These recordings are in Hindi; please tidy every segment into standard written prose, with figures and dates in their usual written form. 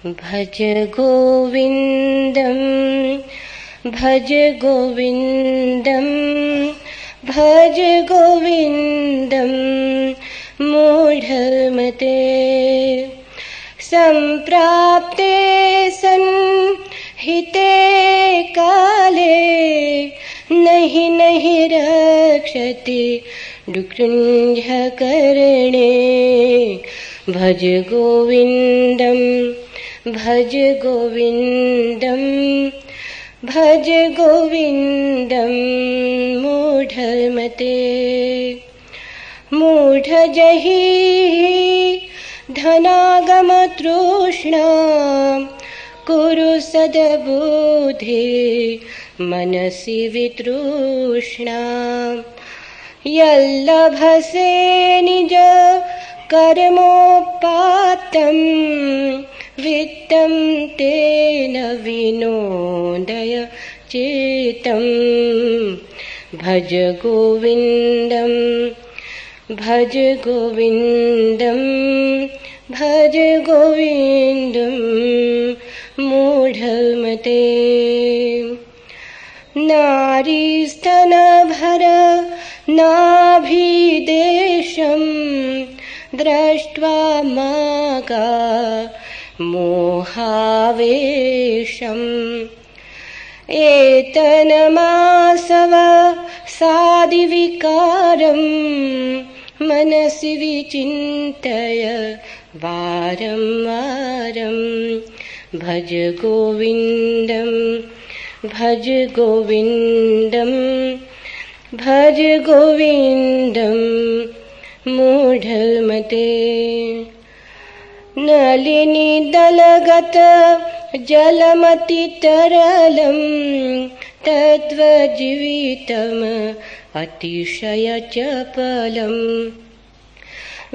भज गोविन्दं भज गोविन्दं भज गोविन्दं मूढमते सम्प्राप्ते सन्हिते काले नहि नहि रक्षति डुकृञ्जकर्णे भज गोविन्दं भज गोविन्दं भज गोविन्दं मूढमते मूढ जहि धनागमतृष्णा कुरु सद्बुद्धि मनसि वितृष्णा यल्लभसे निज कर्मोपात्तं वित्तं तेन विनोदय चित्तं भज गोविन्दं भज गोविन्दं भज गोविन्दं मूढमते नारीस्तनभर नाभिदेशं दृष्ट्वा मागा मोहावेशम् एतन्मासव सादिविकारं मनसि विचिन्तय वारं वारं भज गोविन्दं भज गोविन्दं भज गोविन्दं मूढमते नलिनी दलगत जलमतितरलं तद्वज्जीवितम् अतिशयचपलं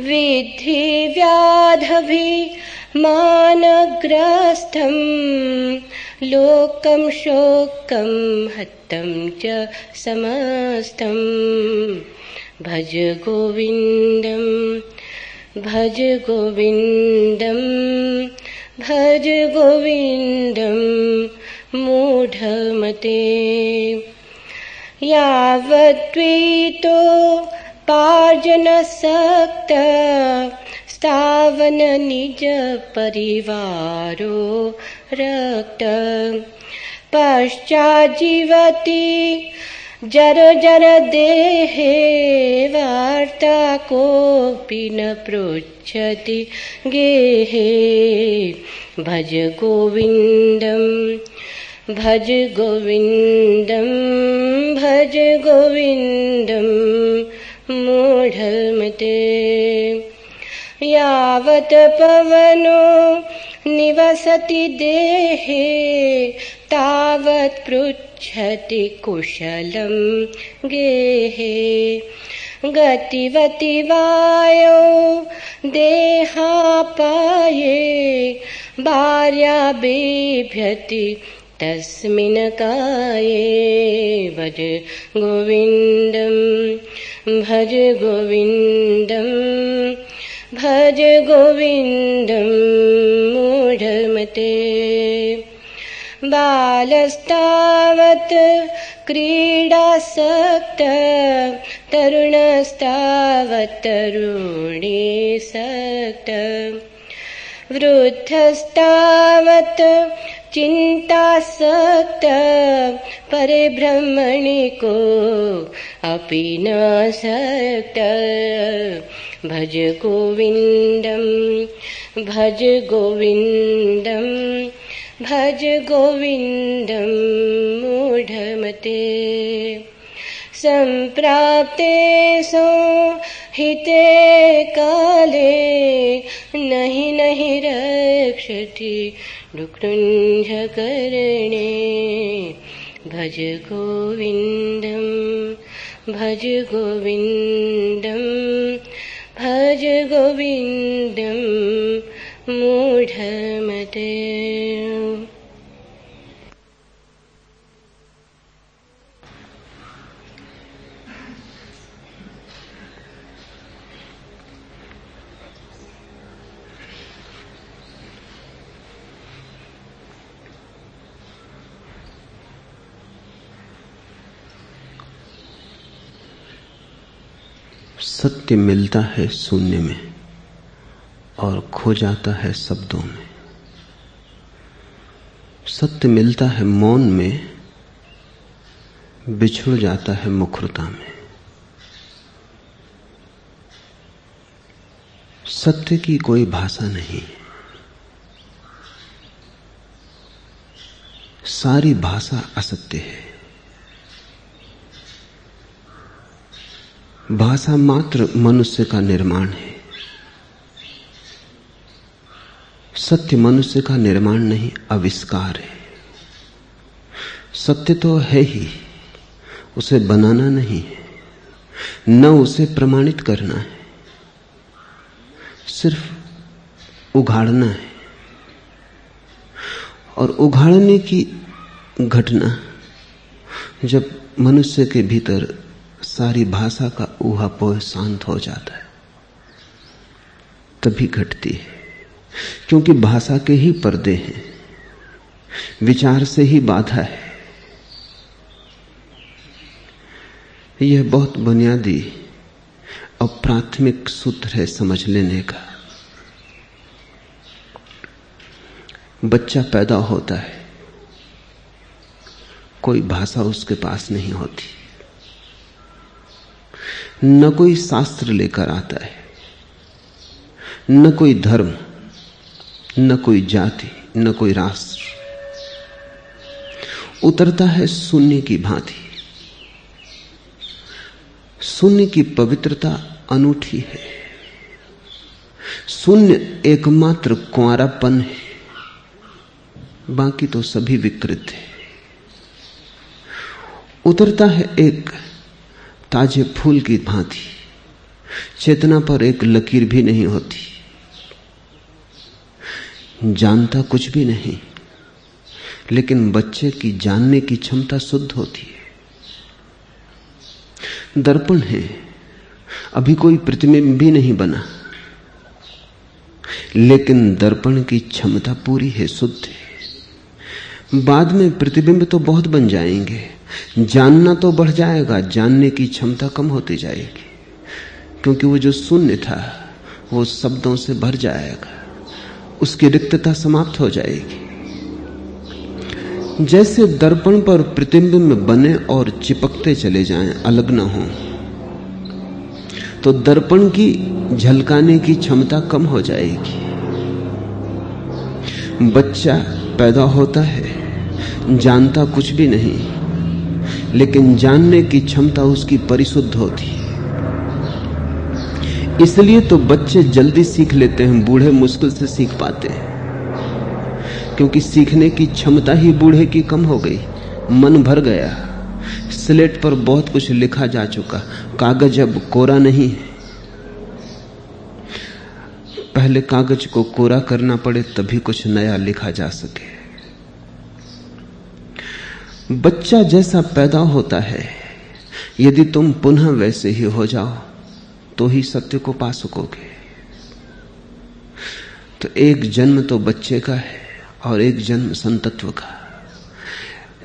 विद्धि व्याधभिमानग्रस्तं लोकं शोकं हतं च समस्तं भज गोविन्दं भज गोविन्दं भज गोविन्दं मूढमते यावद्वितो पार्जनसक्त स्थावन निज परिवारो रक्त पश्चाज्जीवति जर जर देहे वार्ता कोऽपि न पृच्छति गेहे भज गोविन्दं भज गोविन्दं भज गोविन्दं मूढमते यावत् पवनो निवसति देहे तावत् पृच्छति कुशलं गेहे गतिवति वायो देहापाये भार्या बिभ्यति तस्मिन् काये भज गोविन्दं भज गोविन्दं भज गोविन्दं मूढमते बालस्तावत् क्रीडासक्त तरुणस्तावत् तरुणीसक्त वृद्धस्तावत् चिन्तासक्त परिभ्रमणि को अपि न सक्त भज गोविन्दं भज गोविन्दं भज गोविन्दं मूढमते सम्प्राप्ते संहिते काले नहि नहि रक्षति डुकृञ्जकर्णे भज गोविन्दं भज गोविन्दं भज गोविन्दं मूढमते। सत्य मिलता है शून्य में और खो जाता है शब्दों में। सत्य मिलता है मौन में, बिछुड़ जाता है मुखरता में। सत्य की कोई भाषा नहीं, सारी भाषा असत्य है। भाषा मात्र मनुष्य का निर्माण है, सत्य मनुष्य का निर्माण नहीं, आविष्कार है। सत्य तो है ही, उसे बनाना नहीं है, न उसे प्रमाणित करना है, सिर्फ उघाड़ना है। और उघाड़ने की घटना जब मनुष्य के भीतर सारी भाषा का ऊहापोह शांत हो जाता है तभी घटती है। क्योंकि भाषा के ही पर्दे हैं, विचार से ही बाधा है। यह बहुत बुनियादी और प्राथमिक सूत्र है समझ लेने का। बच्चा पैदा होता है, कोई भाषा उसके पास नहीं होती, न कोई शास्त्र लेकर आता है, न कोई धर्म, न कोई जाति, न कोई राष्ट्र। उतरता है शून्य की भांति। शून्य की पवित्रता अनूठी है। शून्य एकमात्र कुंवारापन है, बाकी तो सभी विकृत है। उतरता है एक ताजे फूल की भांति। चेतना पर एक लकीर भी नहीं होती, जानता कुछ भी नहीं, लेकिन बच्चे की जानने की क्षमता शुद्ध होती है। दर्पण है, अभी कोई प्रतिबिंब भी नहीं बना, लेकिन दर्पण की क्षमता पूरी है, शुद्ध है। बाद में प्रतिबिंब तो बहुत बन जाएंगे, जानना तो बढ़ जाएगा, जानने की क्षमता कम होती जाएगी, क्योंकि वो जो शून्य था वो शब्दों से भर जाएगा, उसकी रिक्तता समाप्त हो जाएगी। जैसे दर्पण पर प्रतिबिंब बने और चिपकते चले जाएं, अलग ना हो, तो दर्पण की झलकाने की क्षमता कम हो जाएगी। बच्चा पैदा होता है, जानता कुछ भी नहीं, लेकिन जानने की क्षमता उसकी परिशुद्ध होती है। इसलिए तो बच्चे जल्दी सीख लेते हैं, बूढ़े मुश्किल से सीख पाते हैं, क्योंकि सीखने की क्षमता ही बूढ़े की कम हो गई। मन भर गया, स्लेट पर बहुत कुछ लिखा जा चुका, कागज अब कोरा नहीं है। पहले कागज को कोरा करना पड़े तभी कुछ नया लिखा जा सके। बच्चा जैसा पैदा होता है, यदि तुम पुनः वैसे ही हो जाओ तो ही सत्य को पा सकोगे। तो एक जन्म तो बच्चे का है और एक जन्म संतत्व का।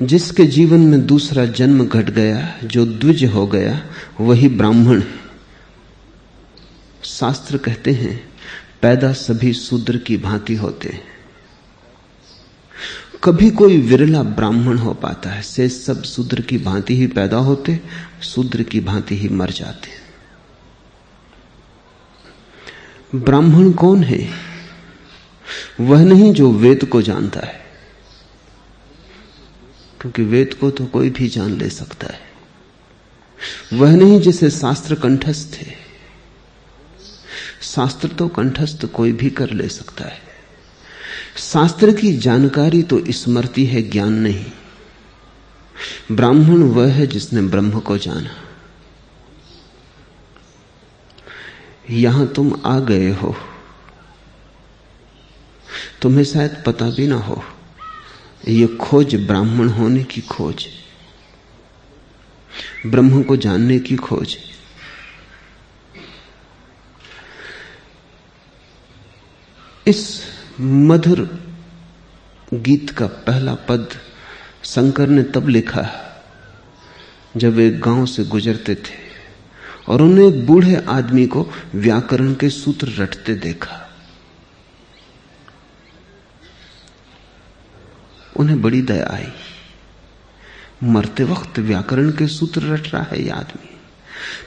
जिसके जीवन में दूसरा जन्म घट गया, जो द्विज हो गया, वही ब्राह्मण है। शास्त्र कहते हैं पैदा सभी शूद्र की भांति होते हैं, कभी कोई विरला ब्राह्मण हो पाता है, से सब शूद्र की भांति ही पैदा होते, शूद्र की भांति ही मर जाते। ब्राह्मण कौन है? वह नहीं जो वेद को जानता है, क्योंकि वेद को तो कोई भी जान ले सकता है। वह नहीं जिसे शास्त्र कंठस्थ है, शास्त्र तो कंठस्थ कोई भी कर ले सकता है। शास्त्र की जानकारी तो स्मृति है, ज्ञान नहीं। ब्राह्मण वह है जिसने ब्रह्म को जाना। यहां तुम आ गए हो, तुम्हें शायद पता भी ना हो, ये खोज ब्राह्मण होने की खोज, ब्रह्म को जानने की खोज। इस मधुर गीत का पहला पद शंकर ने तब लिखा जब वे गांव से गुजरते थे और उन्हें एक बूढ़े आदमी को व्याकरण के सूत्र रटते देखा। उन्हें बड़ी दया आई। मरते वक्त व्याकरण के सूत्र रट रहा है यह आदमी,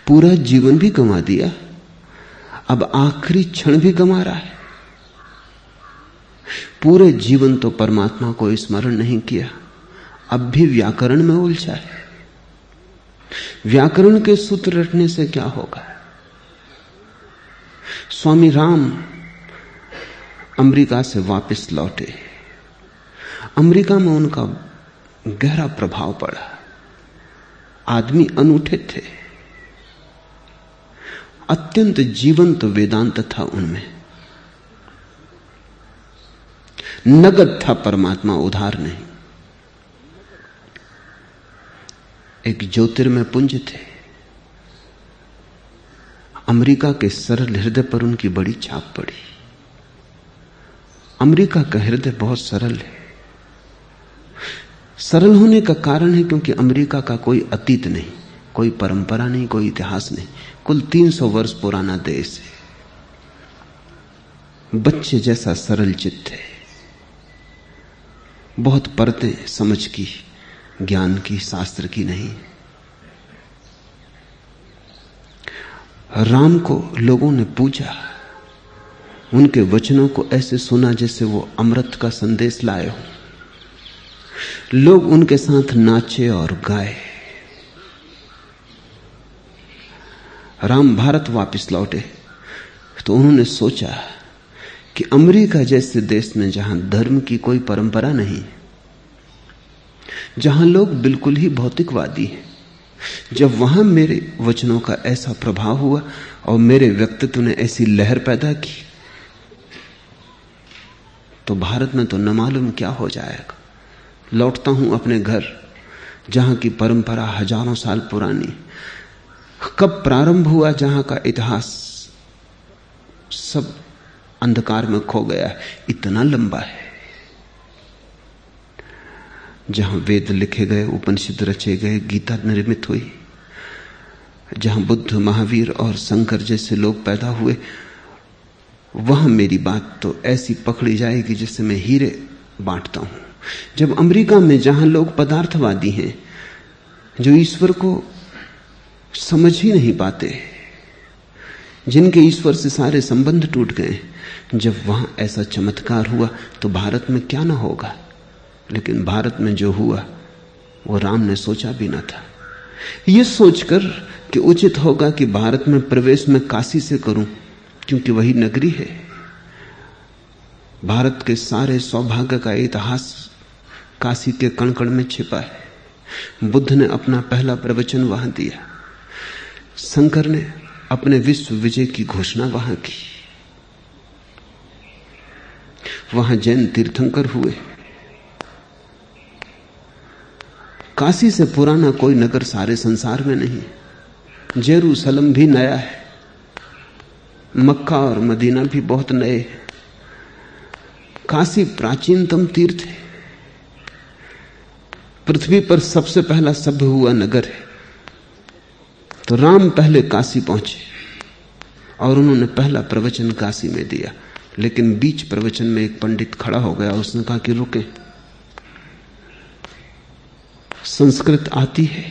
पूरा जीवन भी गंवा दिया, अब आखिरी क्षण भी गंवा रहा है। पूरे जीवन तो परमात्मा को स्मरण नहीं किया, अब भी व्याकरण में उलझा है। व्याकरण के सूत्र रटने से क्या होगा? स्वामी राम अमेरिका से वापस लौटे। अमेरिका में उनका गहरा प्रभाव पड़ा। आदमी अनूठे थे, अत्यंत जीवंत वेदांत था उनमें, नगद था परमात्मा, उधार नहीं। एक ज्योतिर्मय पुंज थे। अमेरिका के सरल हृदय पर उनकी बड़ी छाप पड़ी। अमेरिका का हृदय बहुत सरल है। सरल होने का कारण है क्योंकि अमेरिका का कोई अतीत नहीं, कोई परंपरा नहीं, कोई इतिहास नहीं, कुल 300 वर्ष पुराना देश है। बच्चे जैसा सरल चित्त है, बहुत परतें समझ की, ज्ञान की, शास्त्र की नहीं। राम को लोगों ने पूजा, उनके वचनों को ऐसे सुना जैसे वो अमृत का संदेश लाए हो। लोग उनके साथ नाचे और गाए। राम भारत वापस लौटे तो उन्होंने सोचा कि अमेरिका जैसे देश में जहां धर्म की कोई परंपरा नहीं, जहां लोग बिल्कुल ही भौतिकवादी हैं, जब वहां मेरे वचनों का ऐसा प्रभाव हुआ और मेरे व्यक्तित्व ने ऐसी लहर पैदा की, तो भारत में तो न मालूम क्या हो जाएगा। लौटता हूं अपने घर, जहां की परंपरा हजारों साल पुरानी। कब प्रारंभ हुआ जहां का इतिहास सब अंधकार में खो गया है, इतना लंबा है। जहां वेद लिखे गए, उपनिषद रचे गए, गीता निर्मित हुई, जहां बुद्ध, महावीर और शंकर जैसे लोग पैदा हुए, वहां मेरी बात तो ऐसी पकड़ी जाएगी जैसे मैं हीरे बांटता हूं। जब अमेरिका में जहां लोग पदार्थवादी हैं, जो ईश्वर को समझ ही नहीं पाते, जिनके ईश्वर से सारे संबंध टूट गए, जब वहां ऐसा चमत्कार हुआ तो भारत में क्या ना होगा। लेकिन भारत में जो हुआ वो राम ने सोचा भी ना था। ये सोचकर कि उचित होगा कि भारत में प्रवेश मैं काशी से करूं, क्योंकि वही नगरी है। भारत के सारे सौभाग्य का इतिहास काशी के कण कण में छिपा है। बुद्ध ने अपना पहला प्रवचन वहां दिया, शंकर ने अपने विश्व विजय की घोषणा वहां की, वहां जैन तीर्थंकर हुए। काशी से पुराना कोई नगर सारे संसार में नहीं। जेरूसलम भी नया है, मक्का और मदीना भी बहुत नए हैं। काशी प्राचीनतम तीर्थ है, पृथ्वी पर सबसे पहला सभ्य हुआ नगर है। तो राम पहले काशी पहुंचे और उन्होंने पहला प्रवचन काशी में दिया। लेकिन बीच प्रवचन में एक पंडित खड़ा हो गया, उसने कहा कि रुके, संस्कृत आती है?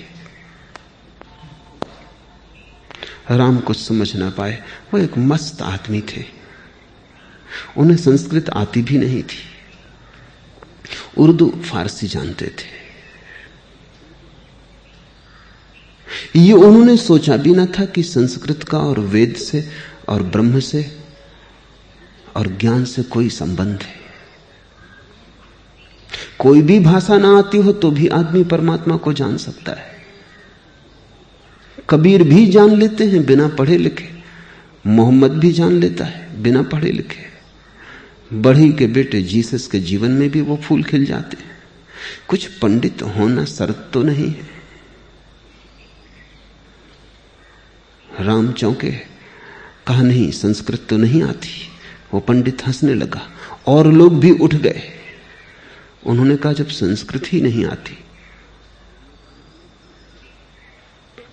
राम कुछ समझ ना पाए। वो एक मस्त आदमी थे, उन्हें संस्कृत आती भी नहीं थी, उर्दू फारसी जानते थे। ये उन्होंने सोचा भी ना था कि संस्कृत का और वेद से और ब्रह्म से और ज्ञान से कोई संबंध है। कोई भी भाषा ना आती हो तो भी आदमी परमात्मा को जान सकता है। कबीर भी जान लेते हैं बिना पढ़े लिखे, मोहम्मद भी जान लेता है बिना पढ़े लिखे। बढ़ी के बेटे जीसस के जीवन में भी वो फूल खिल जाते हैं। कुछ पंडित होना शर्त तो नहीं है। राम चौंके, कहा नहीं संस्कृत तो नहीं आती। वो पंडित हंसने लगा और लोग भी उठ गए। उन्होंने कहा जब संस्कृत ही नहीं आती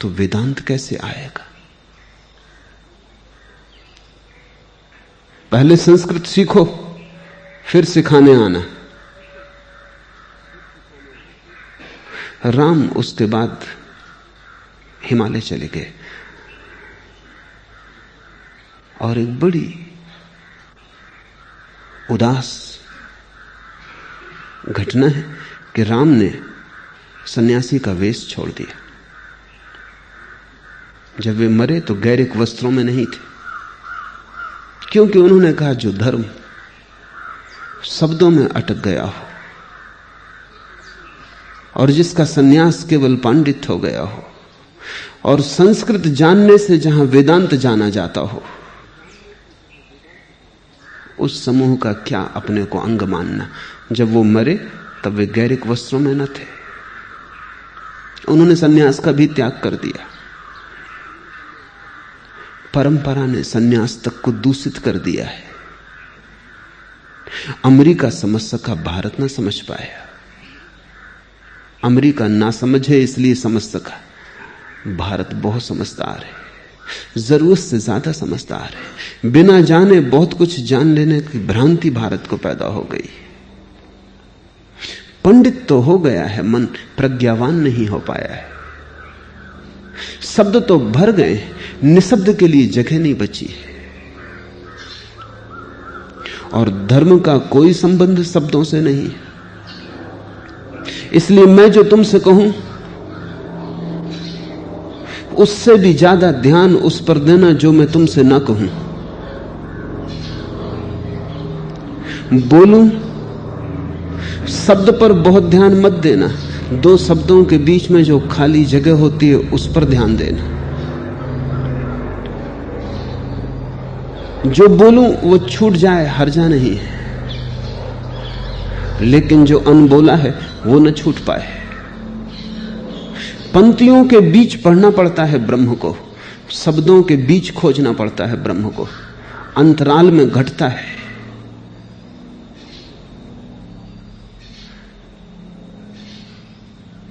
तो वेदांत कैसे आएगा? पहले संस्कृत सीखो, फिर सिखाने आना। राम उसके बाद हिमालय चले गए और एक बड़ी उदास घटना है कि राम ने सन्यासी का वेश छोड़ दिया। जब वे मरे तो गैरिक वस्त्रों में नहीं थे, क्योंकि उन्होंने कहा जो धर्म शब्दों में अटक गया हो और जिसका सन्यास केवल पांडित हो गया हो और संस्कृत जानने से जहां वेदांत जाना जाता हो, उस समूह का क्या अपने को अंग मानना। जब वो मरे तब वे गैरिक वस्त्रों में न थे, उन्होंने सन्यास का भी त्याग कर दिया। परंपरा ने सन्यास तक को दूषित कर दिया है। अमेरिका समझ सका, भारत ना समझ पाया। अमेरिका ना समझे इसलिए समझ सका, भारत बहुत समझदार है, जरूरत से ज्यादा समझदार है। बिना जाने बहुत कुछ जान लेने की भ्रांति भारत को पैदा हो गई। पंडित तो हो गया है मन, प्रज्ञावान नहीं हो पाया है। शब्द तो भर गए, निशब्द के लिए जगह नहीं बची है। और धर्म का कोई संबंध शब्दों से नहीं है। इसलिए मैं जो तुमसे कहूं उससे भी ज्यादा ध्यान उस पर देना जो मैं तुमसे ना कहूं। बोलूं शब्द पर बहुत ध्यान मत देना, दो शब्दों के बीच में जो खाली जगह होती है उस पर ध्यान देना। जो बोलूं वो छूट जाए हर्जा नहीं है, लेकिन जो अनबोला है वो न छूट पाए। पंक्तियों के बीच पढ़ना पड़ता है ब्रह्म को, शब्दों के बीच खोजना पड़ता है ब्रह्म को, अंतराल में घटता है।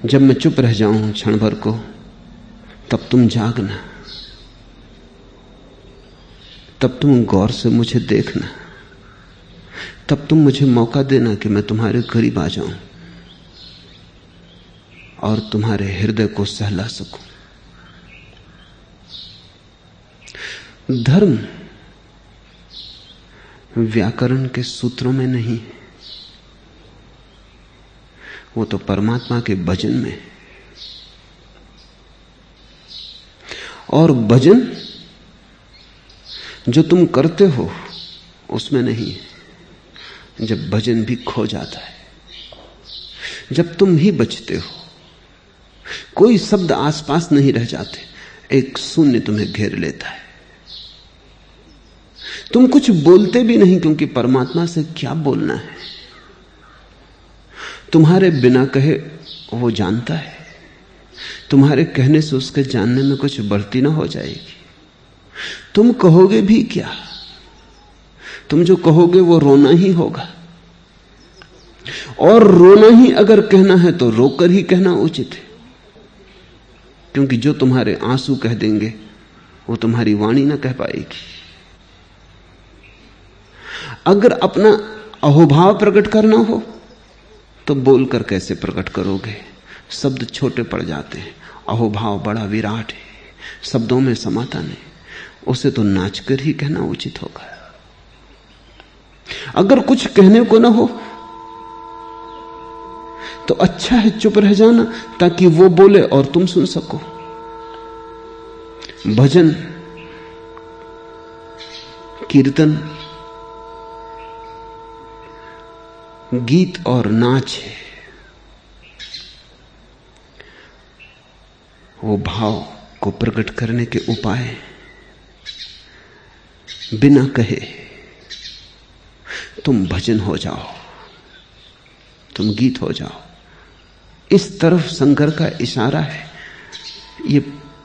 जब मैं चुप रह जाऊं क्षण भर को, तब तुम जागना, तब तुम गौर से मुझे देखना, तब तुम मुझे मौका देना कि मैं तुम्हारे करीब आ जाऊं और तुम्हारे हृदय को सहला सकूं। धर्म व्याकरण के सूत्रों में नहीं है, वो तो परमात्मा के भजन में है। और भजन जो तुम करते हो उसमें नहीं है। जब भजन भी खो जाता है, जब तुम ही बचते हो, कोई शब्द आसपास नहीं रह जाते, एक शून्य तुम्हें घेर लेता है। तुम कुछ बोलते भी नहीं, क्योंकि परमात्मा से क्या बोलना है। तुम्हारे बिना कहे वो जानता है, तुम्हारे कहने से उसके जानने में कुछ बढ़ती ना हो जाएगी। तुम कहोगे भी क्या, तुम जो कहोगे वो रोना ही होगा, और रोना ही अगर कहना है तो रोकर ही कहना उचित है, क्योंकि जो तुम्हारे आंसू कह देंगे वो तुम्हारी वाणी ना कह पाएगी। अगर अपना अहोभाव प्रकट करना हो तो बोलकर कैसे प्रकट करोगे, शब्द छोटे पड़ जाते हैं। अहोभाव बड़ा विराट है, शब्दों में समाता नहीं, उसे तो नाचकर ही कहना उचित होगा। अगर कुछ कहने को ना हो तो अच्छा है चुप रह जाना, ताकि वो बोले और तुम सुन सको। भजन, कीर्तन, गीत और नाच है, वो भाव को प्रकट करने के उपाय। बिना कहे तुम भजन हो जाओ, तुम गीत हो जाओ। इस तरफ शंकर का इशारा है। ये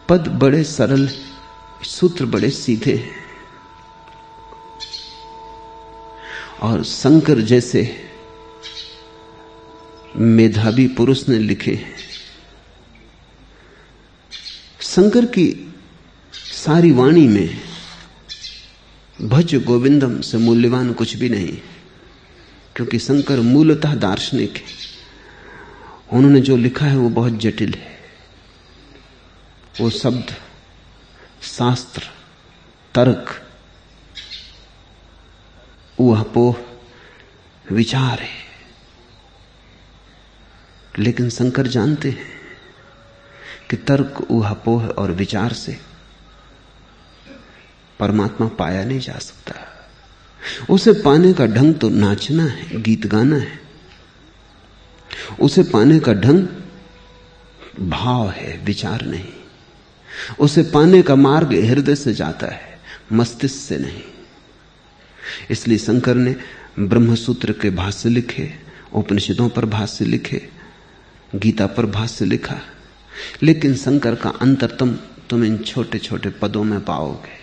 पद बड़े सरल, सूत्र बड़े सीधे हैं, और शंकर जैसे मेधावी पुरुष ने लिखे। शंकर की सारी वाणी में भज गोविंदम से मूल्यवान कुछ भी नहीं, क्योंकि शंकर मूलतः दार्शनिक है। उन्होंने जो लिखा है वो बहुत जटिल है। वो शब्द, शास्त्र, तर्क, ऊहापोह, विचार है। लेकिन शंकर जानते हैं कि तर्क, ऊहापोह और विचार से परमात्मा पाया नहीं जा सकता। उसे पाने का ढंग तो नाचना है, गीत गाना है। उसे पाने का ढंग भाव है, विचार नहीं। उसे पाने का मार्ग हृदय से जाता है, मस्तिष्क से नहीं। इसलिए शंकर ने ब्रह्मसूत्र के भाष्य लिखे, उपनिषदों पर भाष्य लिखे, गीता पर भाष्य लिखा। लेकिन शंकर का अंतरतम तुम इन छोटे छोटे पदों में पाओगे।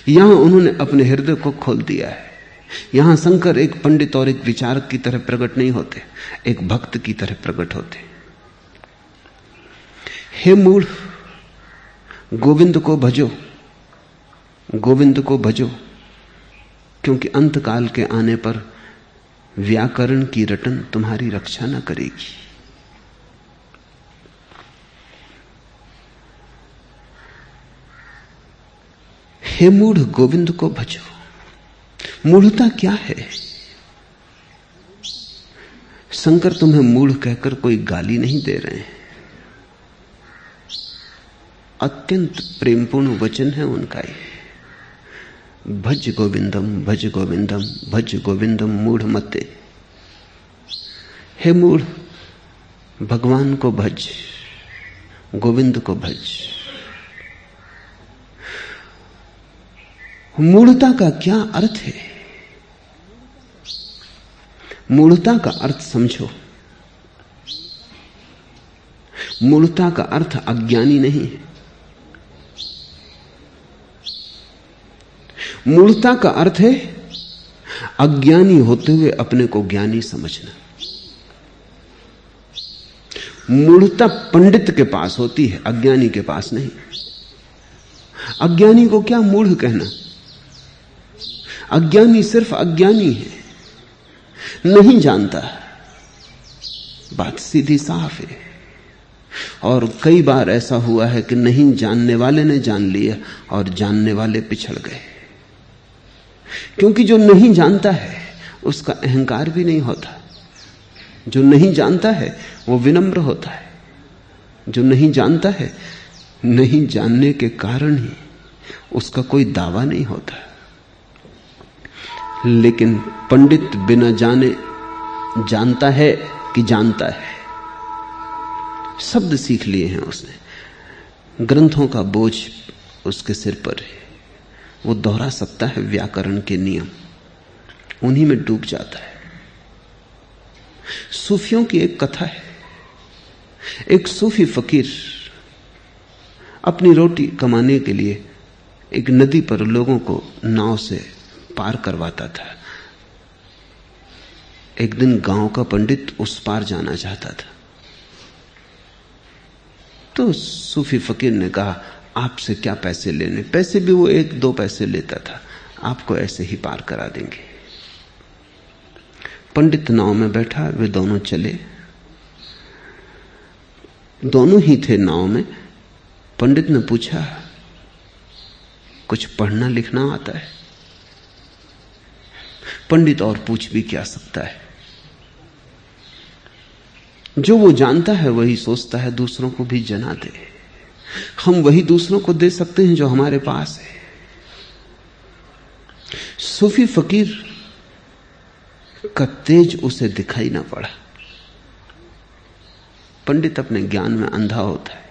यहां उन्होंने अपने हृदय को खोल दिया है। यहां शंकर एक पंडित और एक विचारक की तरह प्रकट नहीं होते, एक भक्त की तरह प्रकट होते। हे मूढ़, गोविंद को भजो, गोविंद को भजो, क्योंकि अंतकाल के आने पर व्याकरण की रटन तुम्हारी रक्षा न करेगी। हे मूढ़, गोविंद को भजो। मूढ़ता क्या है? शंकर तुम्हें मूढ़ कहकर कोई गाली नहीं दे रहे हैं। अत्यंत प्रेमपूर्ण वचन है उनका ये। भज गोविंदम, भज गोविंदम, भज गोविंदम मूढ़ मते। हे मूढ़, भगवान को भज, गोविंद को भज। मूढ़ता का क्या अर्थ है? मूढ़ता का अर्थ समझो। मूढ़ता का अर्थ अज्ञानी नहीं है। मूढ़ता का अर्थ है अज्ञानी होते हुए अपने को ज्ञानी समझना। मूढ़ता पंडित के पास होती है, अज्ञानी के पास नहीं। अज्ञानी को क्या मूढ़ कहना? अज्ञानी सिर्फ अज्ञानी है, नहीं जानता। बात सीधी साफ है। और कई बार ऐसा हुआ है कि नहीं जानने वाले ने जान लिया और जानने वाले पिछड़ गए। क्योंकि जो नहीं जानता है उसका अहंकार भी नहीं होता। जो नहीं जानता है वो विनम्र होता है। जो नहीं जानता है, नहीं जानने के कारण ही उसका कोई दावा नहीं होता। लेकिन पंडित बिना जाने जानता है कि जानता है। शब्द सीख लिए हैं उसने, ग्रंथों का बोझ उसके सिर पर है। वो दोहरा सकता है व्याकरण के नियम, उन्हीं में डूब जाता है। सूफियों की एक कथा है। एक सूफी फकीर अपनी रोटी कमाने के लिए एक नदी पर लोगों को नाव से पार करवाता था। एक दिन गांव का पंडित उस पार जाना चाहता था, तो सूफी फकीर ने कहा, आपसे क्या पैसे लेने? पैसे भी वो 1-2 पैसे लेता था, आपको ऐसे ही पार करा देंगे। पंडित नाव में बैठा, वे दोनों चले। दोनों ही थे नाव में। पंडित ने पूछा, कुछ पढ़ना लिखना आता है? पंडित और पूछ भी क्या सकता है? जो वो जानता है वही सोचता है दूसरों को भी जना दे। हम वही दूसरों को दे सकते हैं जो हमारे पास है। सूफी फकीर का तेज उसे दिखाई ना पड़ा। पंडित अपने ज्ञान में अंधा होता है।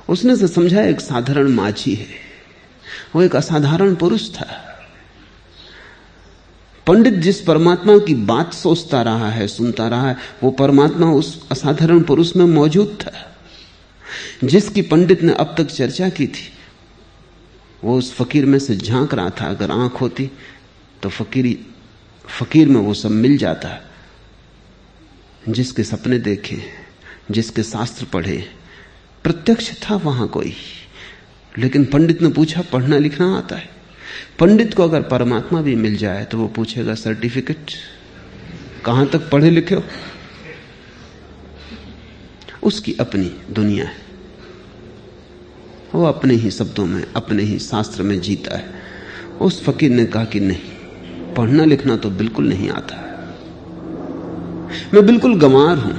उसने से समझा एक साधारण माझी है, वो एक असाधारण पुरुष था। पंडित जिस परमात्मा की बात सोचता रहा है, सुनता रहा है, वो परमात्मा उस असाधारण पुरुष में मौजूद था। जिसकी पंडित ने अब तक चर्चा की थी, वो उस फकीर में से झांक रहा था। अगर आंख होती तो फकीर में वो सब मिल जाता। जिसके सपने देखे, जिसके शास्त्र पढ़े, प्रत्यक्ष था वहां कोई। लेकिन पंडित ने पूछा पढ़ना लिखना आता है? पंडित को अगर परमात्मा भी मिल जाए तो वो पूछेगा सर्टिफिकेट, कहां तक पढ़े लिखे हो? उसकी अपनी दुनिया है, वो अपने ही शब्दों में, अपने ही शास्त्र में जीता है। उस फकीर ने कहा कि नहीं, पढ़ना लिखना तो बिल्कुल नहीं आता है, मैं बिल्कुल गंवार हूं,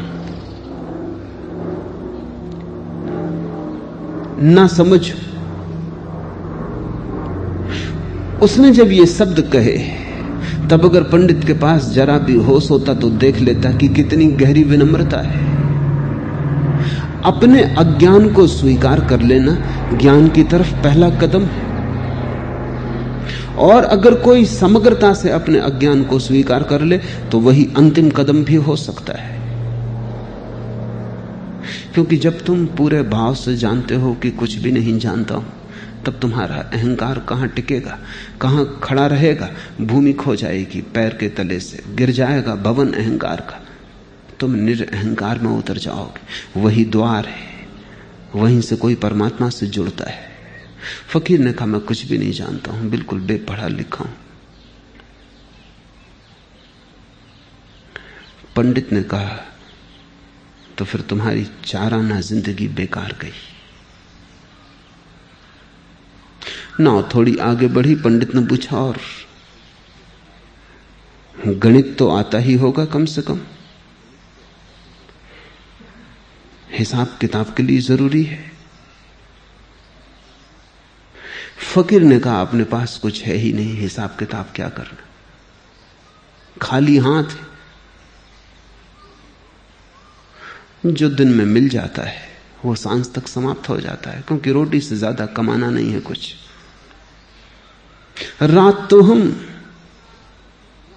ना समझ। उसने जब ये शब्द कहे तब अगर पंडित के पास जरा भी होश होता तो देख लेता कि कितनी गहरी विनम्रता है। अपने अज्ञान को स्वीकार कर लेना ज्ञान की तरफ पहला कदम है, और अगर कोई समग्रता से अपने अज्ञान को स्वीकार कर ले तो वही अंतिम कदम भी हो सकता है। क्योंकि जब तुम पूरे भाव से जानते हो कि कुछ भी नहीं जानता हूं, तब तुम्हारा अहंकार कहां टिकेगा, कहां खड़ा रहेगा? भूमि खो जाएगी, पैर के तले से गिर जाएगा भवन अहंकार का, तुम निरअहकार में उतर जाओगे। वही द्वार है, वहीं से कोई परमात्मा से जुड़ता है। फकीर ने कहा मैं कुछ भी नहीं जानता हूं, बिल्कुल बेपढ़ा लिखा हूं। पंडित ने कहा तो फिर तुम्हारी 4 आना जिंदगी बेकार गई। नाव थोड़ी आगे बढ़ी। पंडित ने पूछा और गणित तो आता ही होगा कम से कम, हिसाब किताब के लिए जरूरी है। फकीर ने कहा अपने पास कुछ है ही नहीं, हिसाब किताब क्या करना, खाली हाथ है। जो दिन में मिल जाता है वो सांझ तक समाप्त हो जाता है, क्योंकि रोटी से ज्यादा कमाना नहीं है कुछ। रात तो हम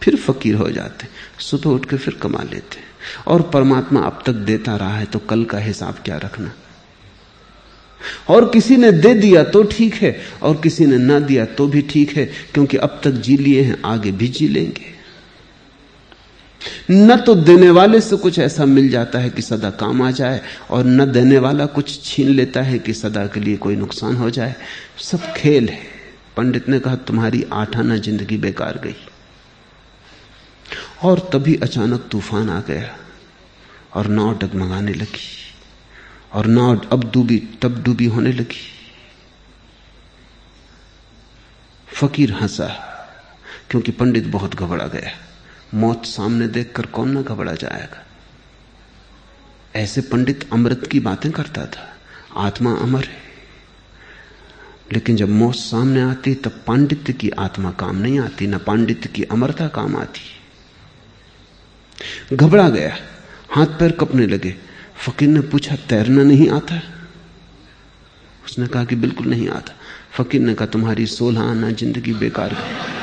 फिर फकीर हो जाते, सुबह उठ के फिर कमा लेते, और परमात्मा अब तक देता रहा है तो कल का हिसाब क्या रखना। और किसी ने दे दिया तो ठीक है, और किसी ने ना दिया तो भी ठीक है, क्योंकि अब तक जी लिए हैं, आगे भी जी लेंगे। न तो देने वाले से कुछ ऐसा मिल जाता है कि सदा काम आ जाए, और न देने वाला कुछ छीन लेता है कि सदा के लिए कोई नुकसान हो जाए। सब खेल है। पंडित ने कहा तुम्हारी 8 आना जिंदगी बेकार गई। और तभी अचानक तूफान आ गया और नाव डगमगाने लगी, और नाव अब डूबी तब डूबी होने लगी। फकीर हंसा, क्योंकि पंडित बहुत घबरा गया। मौत सामने देखकर कौन ना घबरा जाएगा। ऐसे पंडित अमृत की बातें करता था, आत्मा अमर है, लेकिन जब मौत सामने आती तब पांडित्य की आत्मा काम नहीं आती, ना पांडित्य की अमरता काम आती। घबरा गया, हाथ पैर कपने लगे। फकीर ने पूछा तैरना नहीं आता? उसने कहा कि बिल्कुल नहीं आता। फकीर ने कहा तुम्हारी 16 आना जिंदगी बेकार गई।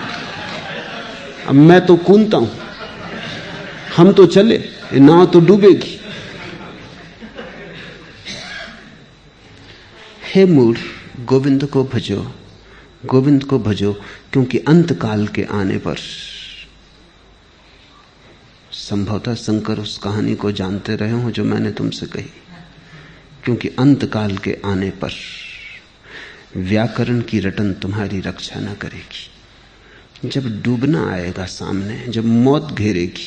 अब मैं तो कूदता हूं, हम तो चले, नाव तो डूबेगी। हे मूढ़, गोविंद को भजो, गोविंद को भजो, क्योंकि अंत काल के आने पर, संभवतः शंकर उस कहानी को जानते रहे हो जो मैंने तुमसे कही, क्योंकि अंत काल के आने पर व्याकरण की रटन तुम्हारी रक्षा न करेगी। जब डूबना आएगा सामने, जब मौत घेरेगी,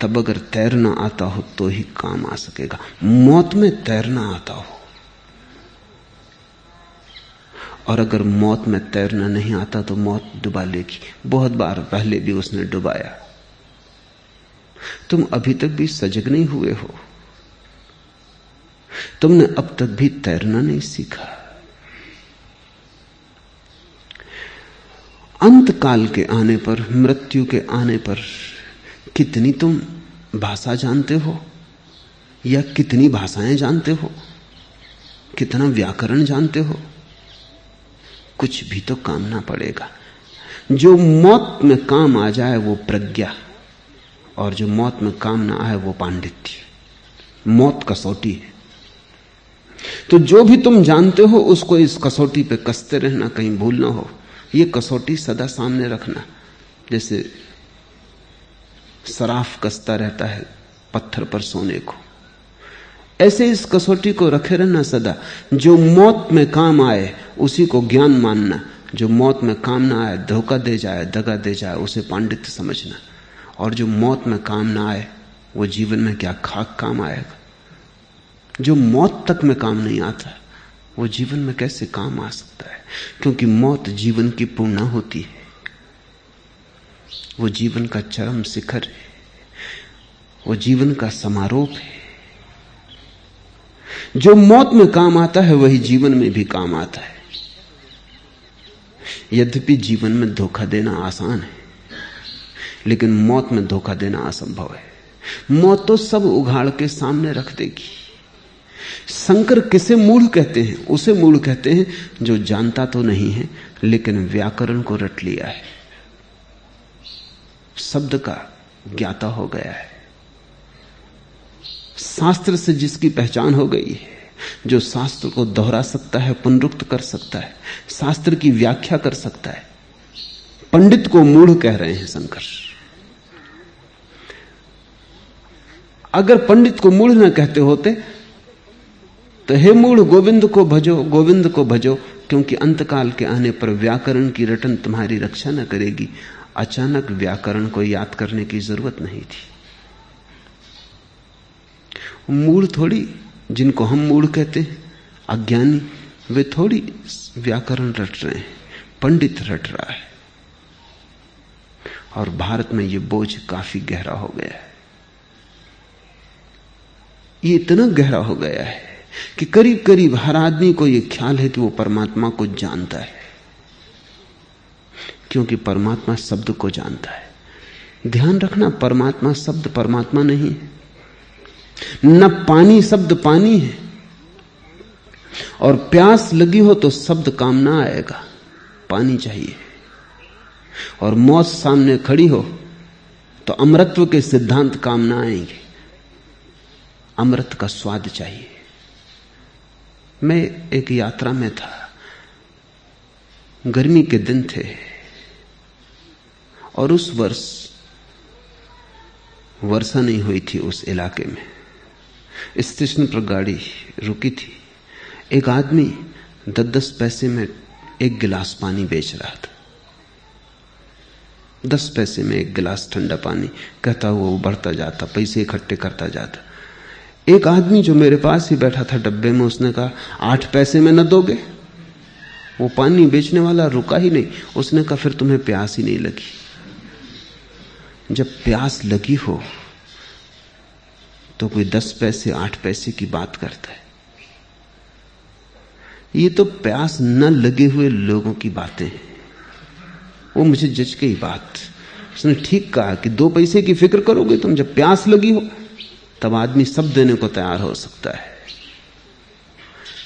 तब अगर तैरना आता हो तो ही काम आ सकेगा। मौत में तैरना आता हो, और अगर मौत में तैरना नहीं आता तो मौत डुबा लेगी। बहुत बार पहले भी उसने डुबाया। तुम अभी तक भी सजग नहीं हुए हो, तुमने अब तक भी तैरना नहीं सीखा। अंत काल के आने पर, मृत्यु के आने पर कितनी तुम भाषा जानते हो, या कितनी भाषाएं जानते हो, कितना व्याकरण जानते हो, कुछ भी तो काम ना पड़ेगा। जो मौत में काम आ जाए वो प्रज्ञा, और जो मौत में काम ना आए वो पांडित्य। मौत कसौटी है। तो जो भी तुम जानते हो उसको इस कसौटी पे कसते रहना, कहीं भूल ना हो। ये कसौटी सदा सामने रखना, जैसे सराफ कसता रहता है पत्थर पर सोने को। ऐसे इस कसौटी को रखे रहना सदा। जो मौत में काम आए उसी को ज्ञान मानना, जो मौत में काम ना आए, धोखा दे जाए, दगा दे जाए, उसे पांडित्य समझना। और जो मौत में काम ना आए वो जीवन में क्या खाक काम आएगा। जो मौत तक में काम नहीं आता वो जीवन में कैसे काम आ सकता है? क्योंकि मौत जीवन की पूर्णा होती है, वो जीवन का चरम शिखर है, वो जीवन का समारोह है। जो मौत में काम आता है वही जीवन में भी काम आता है। यद्यपि जीवन में धोखा देना आसान है, लेकिन मौत में धोखा देना असंभव है। मौत तो सब उघाड़ के सामने रख देगी। शंकर किसे मूढ़ कहते हैं? उसे मूढ़ कहते हैं जो जानता तो नहीं है लेकिन व्याकरण को रट लिया है, शब्द का ज्ञाता हो गया है। शास्त्र से जिसकी पहचान हो गई है, जो शास्त्र को दोहरा सकता है, पुनरुक्त कर सकता है, शास्त्र की व्याख्या कर सकता है, पंडित को मूढ़ कह रहे हैं शंकर। अगर पंडित को मूढ़ न कहते होते तो हे मूढ़ गोविंद को भजो, गोविंद को भजो, क्योंकि अंतकाल के आने पर व्याकरण की रटन तुम्हारी रक्षा न करेगी। अचानक व्याकरण को याद करने की जरूरत नहीं थी। मूढ़ थोड़ी, जिनको हम मूढ़ कहते हैं, अज्ञानी, वे थोड़ी व्याकरण रट रहे हैं, पंडित रट रहा है। और भारत में ये बोझ काफी गहरा हो गया है। ये इतना गहरा हो गया है कि करीब करीब हर आदमी को यह ख्याल है कि वो परमात्मा को जानता है, क्योंकि परमात्मा शब्द को जानता है। ध्यान रखना, परमात्मा शब्द परमात्मा नहीं है, न पानी शब्द पानी है। और प्यास लगी हो तो शब्द काम ना आएगा, पानी चाहिए। और मौत सामने खड़ी हो तो अमरत्व के सिद्धांत काम ना आएंगे, अमृत का स्वाद चाहिए। मैं एक यात्रा में था, गर्मी के दिन थे, और उस वर्ष वर्षा नहीं हुई थी उस इलाके में। स्टेशन पर गाड़ी रुकी थी। एक आदमी 10-10 पैसे में एक गिलास पानी बेच रहा था। 10 पैसे में एक गिलास ठंडा पानी, कहता हुआ वो बढ़ता जाता, पैसे इकट्ठे करता जाता। एक आदमी जो मेरे पास ही बैठा था डब्बे में, उसने कहा 8 पैसे में न दोगे? वो पानी बेचने वाला रुका ही नहीं। उसने कहा फिर तुम्हें प्यास ही नहीं लगी। जब प्यास लगी हो तो कोई 10 पैसे 8 पैसे की बात करता है। ये तो प्यास न लगे हुए लोगों की बातें हैं। वो मुझे जच गई बात। उसने ठीक कहा कि 2 पैसे की फिक्र करोगे तुम, जब प्यास लगी हो तब आदमी सब देने को तैयार हो सकता है।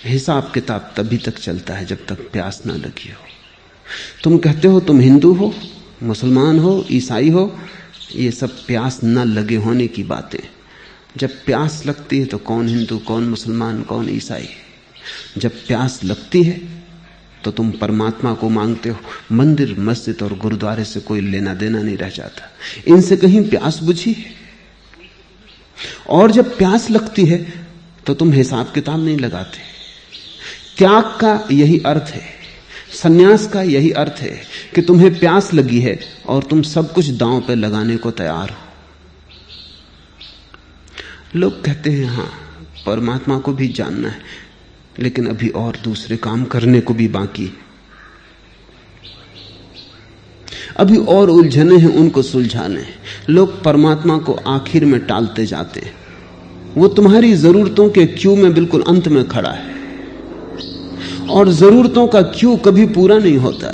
हिसाब किताब तभी तक चलता है जब तक प्यास ना लगी हो। तुम कहते हो तुम हिंदू हो, मुसलमान हो, ईसाई हो, ये सब प्यास न लगे होने की बातें। जब प्यास लगती है तो कौन हिंदू, कौन मुसलमान, कौन ईसाई। जब प्यास लगती है तो तुम परमात्मा को मांगते हो। मंदिर, मस्जिद और गुरुद्वारे से कोई लेना देना नहीं रह जाता, इनसे कहीं प्यास बुझी है। और जब प्यास लगती है तो तुम हिसाब किताब नहीं लगाते। त्याग का यही अर्थ है, सन्यास का यही अर्थ है कि तुम्हें प्यास लगी है और तुम सब कुछ दांव पे लगाने को तैयार हो। लोग कहते हैं हाँ परमात्मा को भी जानना है, लेकिन अभी और दूसरे काम करने को भी बाकी है, अभी और उलझने हैं उनको सुलझाने। लोग परमात्मा को आखिर में टालते जाते हैं। वो तुम्हारी जरूरतों के क्यू में बिल्कुल अंत में खड़ा है, और जरूरतों का क्यू कभी पूरा नहीं होता,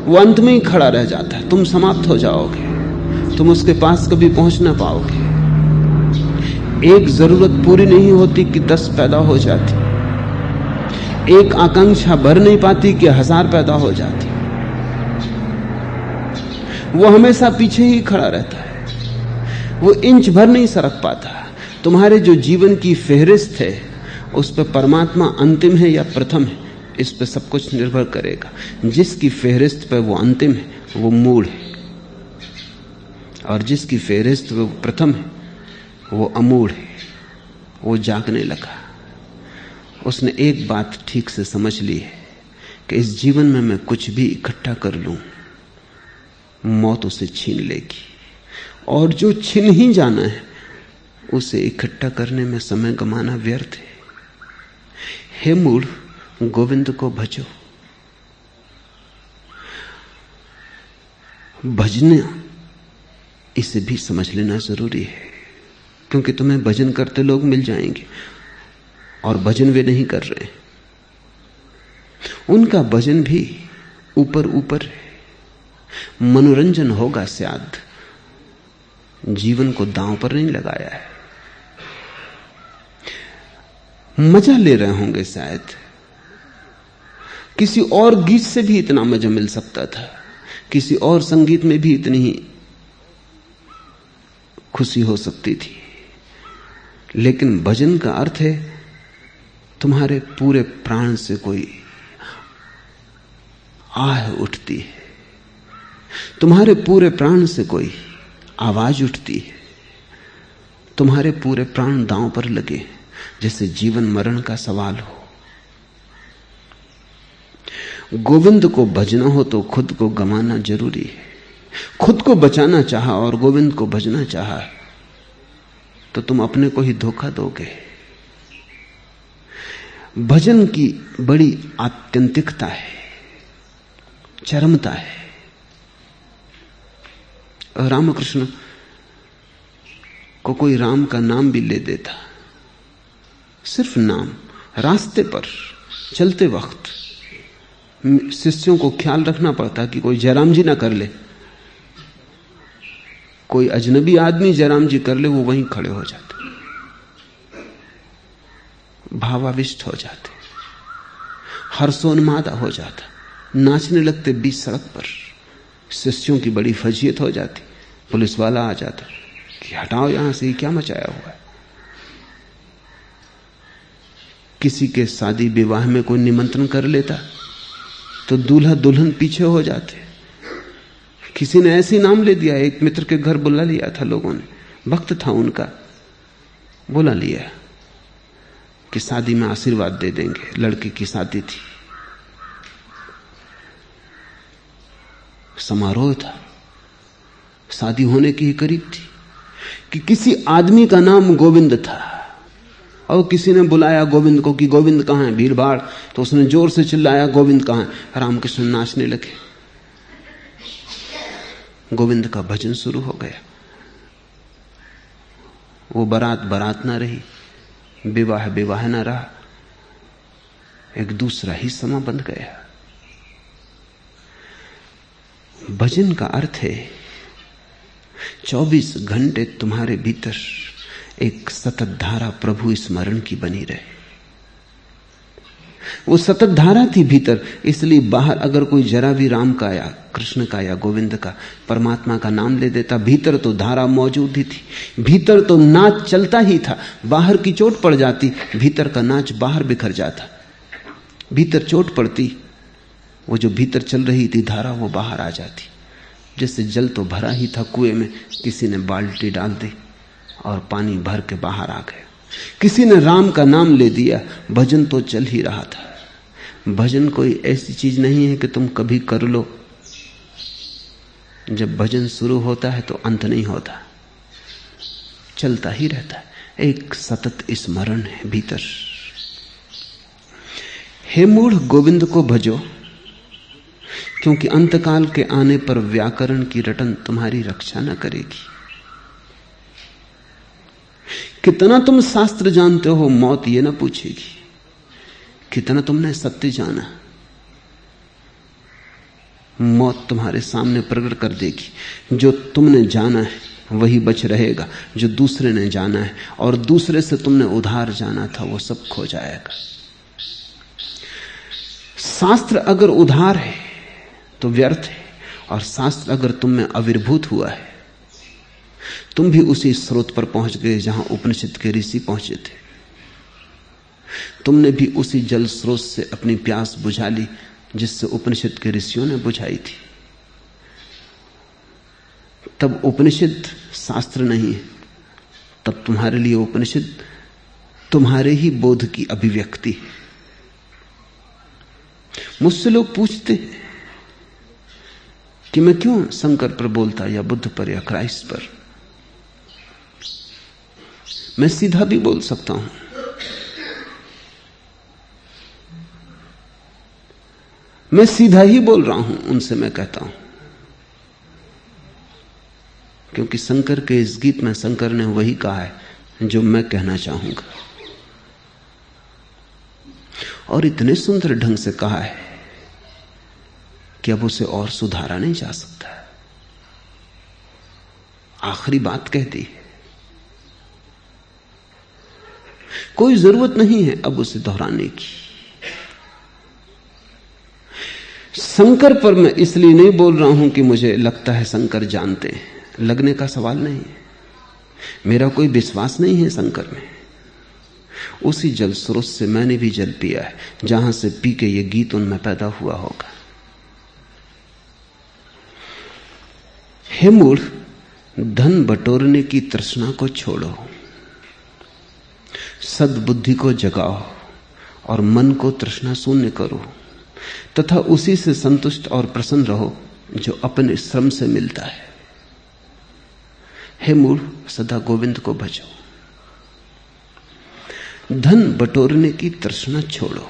वो अंत में ही खड़ा रह जाता है। तुम समाप्त हो जाओगे, तुम उसके पास कभी पहुंच ना पाओगे। एक जरूरत पूरी नहीं होती कि 10 पैदा हो जाती, एक आकांक्षा भर नहीं पाती कि 1000 पैदा हो जाती। वो हमेशा पीछे ही खड़ा रहता है, वो इंच भर नहीं सरक पाता। तुम्हारे जो जीवन की फेहरिस्त है उस पर परमात्मा अंतिम है या प्रथम है, इस पर सब कुछ निर्भर करेगा। जिसकी फेहरिस्त पर वो अंतिम है वो मूढ़ है, और जिसकी फेहरिस्त पर वो प्रथम है वो अमूढ़ है। वो जागने लगा। उसने एक बात ठीक से समझ ली है कि इस जीवन में मैं कुछ भी इकट्ठा कर लूं, मौत उसे छीन लेगी, और जो छीन ही जाना है उसे इकट्ठा करने में समय गंवाना व्यर्थ है। हे मूढ़, गोविंद को भजो। भजना इसे भी समझ लेना जरूरी है, क्योंकि तुम्हें भजन करते लोग मिल जाएंगे और भजन वे नहीं कर रहे। उनका भजन भी ऊपर ऊपर है, मनोरंजन होगा शायद, जीवन को दांव पर नहीं लगाया है। मजा ले रहे होंगे शायद, किसी और गीत से भी इतना मजा मिल सकता था, किसी और संगीत में भी इतनी ही खुशी हो सकती थी, लेकिन भजन का अर्थ है तुम्हारे पूरे प्राण से कोई आह उठती है, तुम्हारे पूरे प्राण से कोई आवाज उठती है, तुम्हारे पूरे प्राण दांव पर लगे, जैसे जीवन मरण का सवाल हो। गोविंद को भजना हो तो खुद को गंवाना जरूरी है। खुद को बचाना चाहा और गोविंद को भजना चाहा तो तुम अपने को ही धोखा दोगे। भजन की बड़ी आत्यंतिकता है, चरमता है। रामकृष्ण को कोई राम का नाम भी ले देता, सिर्फ नाम, रास्ते पर चलते वक्त शिष्यों को ख्याल रखना पड़ता कि कोई जयराम जी ना कर ले, कोई अजनबी आदमी जयराम जी कर ले, वो वहीं खड़े हो जाते, भावाविष्ट हो जाते, हर्षोन्मादा हो जाता, नाचने लगते बीच सड़क पर। शिष्यों की बड़ी फजीयत हो जाती, पुलिस वाला आ जाता कि हटाओ यहां से, क्या मचाया हुआ है। किसी के शादी विवाह में कोई निमंत्रण कर लेता तो दूल्हा दुल्हन पीछे हो जाते। किसी ने ऐसे नाम ले दिया, एक मित्र के घर बुला लिया था लोगों ने, वक्त था उनका, बुला लिया कि शादी में आशीर्वाद दे देंगे, लड़के की शादी थी, समारोह था, शादी होने की ही करीब थी कि किसी आदमी का नाम गोविंद था और किसी ने बुलाया गोविंद को कि गोविंद कहां है। भीड़ भाड़, तो उसने जोर से चिल्लाया गोविंद कहां है। रामकृष्ण नाचने लगे, गोविंद का भजन शुरू हो गया। वो बारात बारात ना रही, विवाह विवाह ना रहा, एक दूसरा ही समा बंध गया। भजन का अर्थ है 24 घंटे तुम्हारे भीतर एक सतत धारा प्रभु स्मरण की बनी रहे। वो सतत धारा थी भीतर, इसलिए बाहर अगर कोई जरा भी राम का या कृष्ण का या गोविंद का, परमात्मा का नाम ले देता, भीतर तो धारा मौजूद ही थी, भीतर तो नाच चलता ही था। बाहर की चोट पड़ जाती, भीतर का नाच बाहर बिखर जाता। भीतर चोट पड़ती, वो जो भीतर चल रही थी धारा वो बाहर आ जाती। जैसे जल तो भरा ही था कुएं में, किसी ने बाल्टी डाल दी और पानी भर के बाहर आ गया। किसी ने राम का नाम ले दिया, भजन तो चल ही रहा था। भजन कोई ऐसी चीज नहीं है कि तुम कभी कर लो, जब भजन शुरू होता है तो अंत नहीं होता, चलता ही रहता है, एक सतत स्मरण है भीतर। हे मूढ़, गोविंद को भजो, क्योंकि अंतकाल के आने पर व्याकरण की रटन तुम्हारी रक्षा न करेगी। कितना तुम शास्त्र जानते हो, मौत ये ना पूछेगी। कितना तुमने सत्य जाना, मौत तुम्हारे सामने प्रकट कर देगी। जो तुमने जाना है वही बच रहेगा, जो दूसरे ने जाना है और दूसरे से तुमने उधार जाना था वो सब खो जाएगा। शास्त्र अगर उधार है तो व्यर्थ है, और शास्त्र अगर तुम में आविर्भूत हुआ है, तुम भी उसी स्रोत पर पहुंच गए जहां उपनिषद के ऋषि पहुंचे थे। तुमने भी उसी जल स्रोत से अपनी प्यास बुझा ली जिससे उपनिषद के ऋषियों ने बुझाई थी। तब उपनिषद शास्त्र नहीं है, तब तुम्हारे लिए उपनिषद तुम्हारे ही बोध की अभिव्यक्ति है। मुझसे लोग पूछते हैं कि मैं क्यों शंकर पर बोलता, या बुद्ध पर, या क्राइस्ट पर। मैं सीधा भी बोल सकता हूं। मैं सीधा ही बोल रहा हूं उनसे, मैं कहता हूं, क्योंकि शंकर के इस गीत में शंकर ने वही कहा है जो मैं कहना चाहूंगा, और इतने सुंदर ढंग से कहा है कि अब उसे और सुधारा नहीं जा सकता। आखिरी बात कह दी, कोई जरूरत नहीं है अब उसे दोहराने की। शंकर पर मैं इसलिए नहीं बोल रहा हूं कि मुझे लगता है शंकर जानते हैं, लगने का सवाल नहीं है। मेरा कोई विश्वास नहीं है शंकर में। उसी जल स्रोत से मैंने भी जल पिया है, जहां से पी के ये गीत उनमें पैदा हुआ होगा। हे मूढ़, धन बटोरने की तृष्णा को छोड़ो, सद्बुद्धि को जगाओ और मन को तृष्णा शून्य करो, तथा उसी से संतुष्ट और प्रसन्न रहो जो अपने श्रम से मिलता है। हे मूढ़, सदा गोविंद को भजो। धन बटोरने की तृष्णा छोड़ो।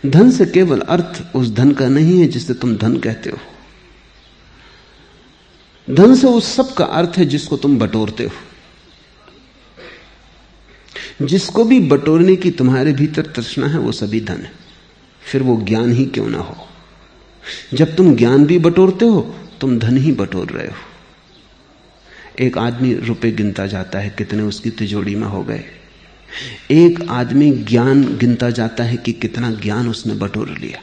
धन से केवल अर्थ उस धन का नहीं है जिसे तुम धन कहते हो। धन से उस सब का अर्थ है जिसको तुम बटोरते हो। जिसको भी बटोरने की तुम्हारे भीतर तृष्णा है वो सभी धन है, फिर वो ज्ञान ही क्यों ना हो। जब तुम ज्ञान भी बटोरते हो तुम धन ही बटोर रहे हो। एक आदमी रुपए गिनता जाता है कितने उसकी तिजोरी में हो गए। एक आदमी ज्ञान गिनता जाता है कि कितना ज्ञान उसने बटोर लिया,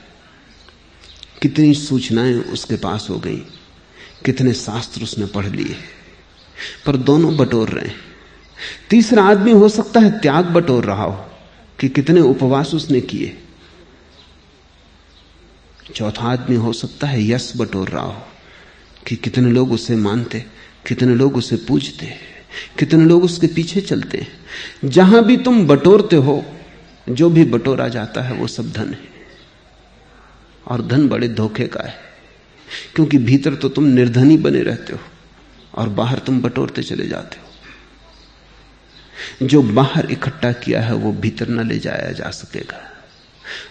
कितनी सूचनाएं उसके पास हो गई, कितने शास्त्र उसने पढ़ लिए, पर दोनों बटोर रहे हैं। तीसरा आदमी हो सकता है त्याग बटोर रहा हो कि कितने उपवास उसने किए। चौथा आदमी हो सकता है यश बटोर रहा हो कि कितने लोग उसे मानते, कितने लोग उसे पूजते, कितने लोग उसके पीछे चलते हैं। जहां भी तुम बटोरते हो, जो भी बटोरा जाता है वो सब धन है। और धन बड़े धोखे का है, क्योंकि भीतर तो तुम निर्धनी बने रहते हो और बाहर तुम बटोरते चले जाते हो। जो बाहर इकट्ठा किया है वो भीतर न ले जाया जा सकेगा,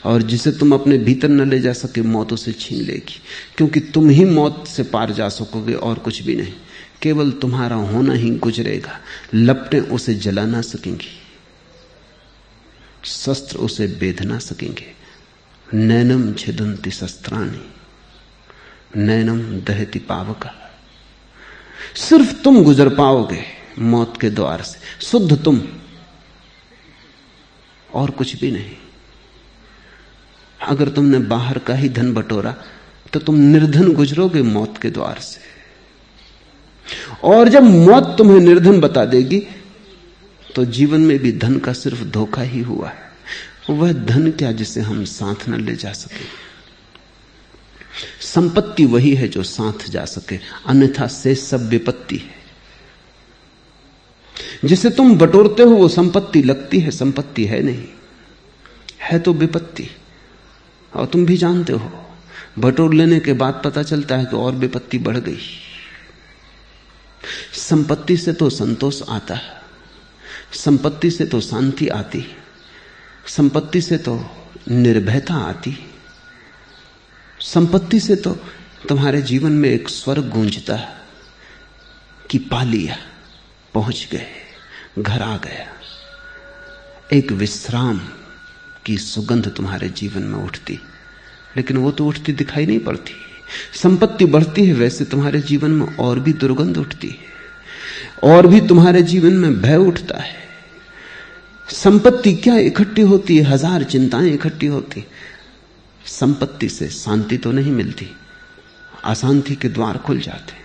और जिसे तुम अपने भीतर न ले जा सके मौत उसे छीन लेगी, क्योंकि तुम ही मौत से पार जा सकोगे और कुछ भी नहीं। केवल तुम्हारा होना ही गुजरेगा। लपटें उसे जला ना सकेंगी, शस्त्र उसे बेध ना सकेंगे। नैनम छिदन्ति शस्त्राणि नैनम दहति पावका। सिर्फ तुम गुजर पाओगे मौत के द्वार से, शुद्ध तुम, और कुछ भी नहीं। अगर तुमने बाहर का ही धन बटोरा तो तुम निर्धन गुजरोगे मौत के द्वार से। और जब मौत तुम्हें निर्धन बता देगी तो जीवन में भी धन का सिर्फ धोखा ही हुआ है। वह धन क्या जिसे हम साथ न ले जा सके। संपत्ति वही है जो साथ जा सके, अन्यथा से सब विपत्ति है। जिसे तुम बटोरते हो वो संपत्ति लगती है, संपत्ति है नहीं, है तो विपत्ति। और तुम भी जानते हो, बटोर लेने के बाद पता चलता है कि और विपत्ति बढ़ गई। संपत्ति से तो संतोष आता है, संपत्ति से तो शांति आती, संपत्ति से तो निर्भयता आती, संपत्ति से तो तुम्हारे जीवन में एक स्वर गूंजता है कि पा लिया, पहुंच गए, घर आ गया। एक विश्राम की सुगंध तुम्हारे जीवन में उठती, लेकिन वो तो उठती दिखाई नहीं पड़ती। संपत्ति बढ़ती है वैसे तुम्हारे जीवन में और भी दुर्गंध उठती है, और भी तुम्हारे जीवन में भय उठता है। संपत्ति क्या इकट्ठी होती है, हजार चिंताएं इकट्ठी होती। संपत्ति से शांति तो नहीं मिलती, अशांति के द्वार खुल जाते हैं।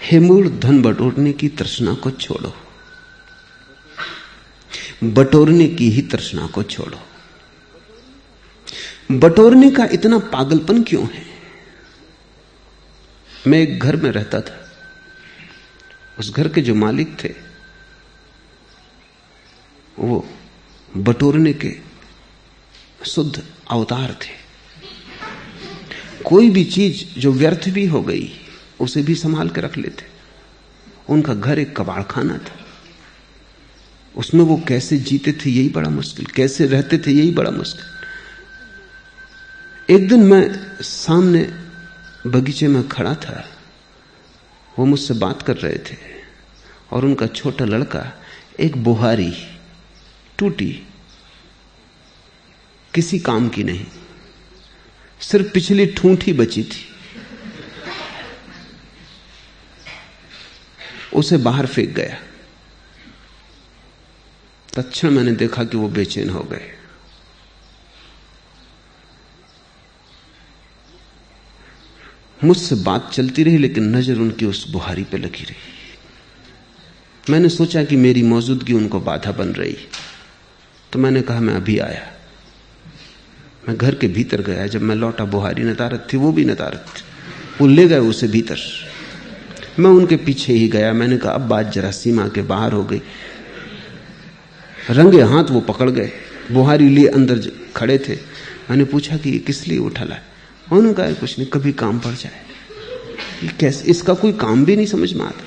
हे मूढ़, धन बटोरने की तृष्णा को छोड़ो, बटोरने की ही तृष्णा को छोड़ो। बटोरने का इतना पागलपन क्यों है? मैं एक घर में रहता था। उस घर के जो मालिक थे वो बटोरने के शुद्ध अवतार थे। कोई भी चीज जो व्यर्थ भी हो गई उसे भी संभाल के रख लेते। उनका घर एक कबाड़खाना था। उसमें वो कैसे जीते थे यही बड़ा मुश्किल, कैसे रहते थे यही बड़ा मुश्किल। एक दिन मैं सामने बगीचे में खड़ा था, वो मुझसे बात कर रहे थे और उनका छोटा लड़का एक बुहारी टूटी, किसी काम की नहीं, सिर्फ पिछली ठूंठ ही बची थी, उसे बाहर फेंक गया। तत्क्षण मैंने देखा कि वो बेचैन हो गए। मुझसे बात चलती रही लेकिन नजर उनकी उस बुहारी पे लगी रही। मैंने सोचा कि मेरी मौजूदगी उनको बाधा बन रही, तो मैंने कहा मैं अभी आया। मैं घर के भीतर गया। जब मैं लौटा बुहारी नदारत थी, वो भी नदारत थी। वो ले गए उसे भीतर। मैं उनके पीछे ही गया। मैंने कहा अब बात जरा सीमा के बाहर हो गई। रंगे हाथ वो पकड़ गए, बुहारी लिए अंदर खड़े थे। मैंने पूछा कि ये किस लिए उठा लाए? उन्होंने कहा कुछ नहीं, कभी काम पड़ जाए। ये कैसे, इसका कोई काम भी नहीं समझ में आता।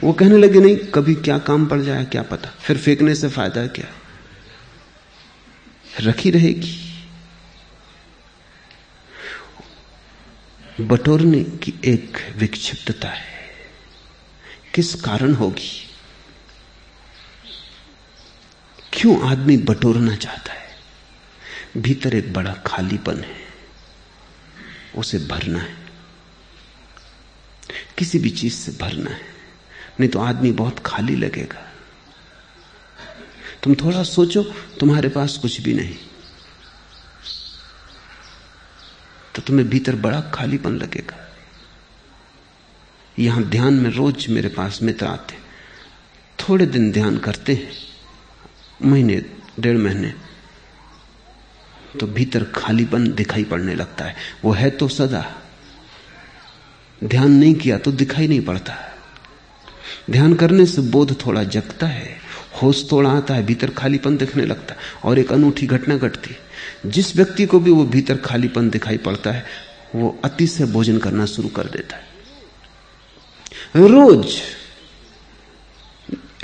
वो कहने लगे नहीं, कभी क्या काम पड़ जाए क्या पता, फिर फेंकने से फायदा क्या, रखी रहेगी। बटोरने की एक विक्षिप्तता है, किस कारण होगी? क्यों आदमी बटोरना चाहता है? भीतर एक बड़ा खालीपन है, उसे भरना है, किसी भी चीज से भरना है, नहीं तो आदमी बहुत खाली लगेगा। तुम थोड़ा सोचो, तुम्हारे पास कुछ भी नहीं तो तुम्हें भीतर बड़ा खालीपन लगेगा। यहां ध्यान में रोज मेरे पास मित्र आते, थोड़े दिन ध्यान करते हैं, महीने 1.5 महीने, तो भीतर खालीपन दिखाई पड़ने लगता है। वो है तो सदा, ध्यान नहीं किया तो दिखाई नहीं पड़ता। ध्यान करने से बोध थोड़ा जगता है, होश थोड़ा आता है, भीतर खालीपन दिखने लगता है। और एक अनूठी घटना घटती, जिस व्यक्ति को भी वो भीतर खालीपन दिखाई पड़ता है वो अति से भोजन करना शुरू कर देता है। रोज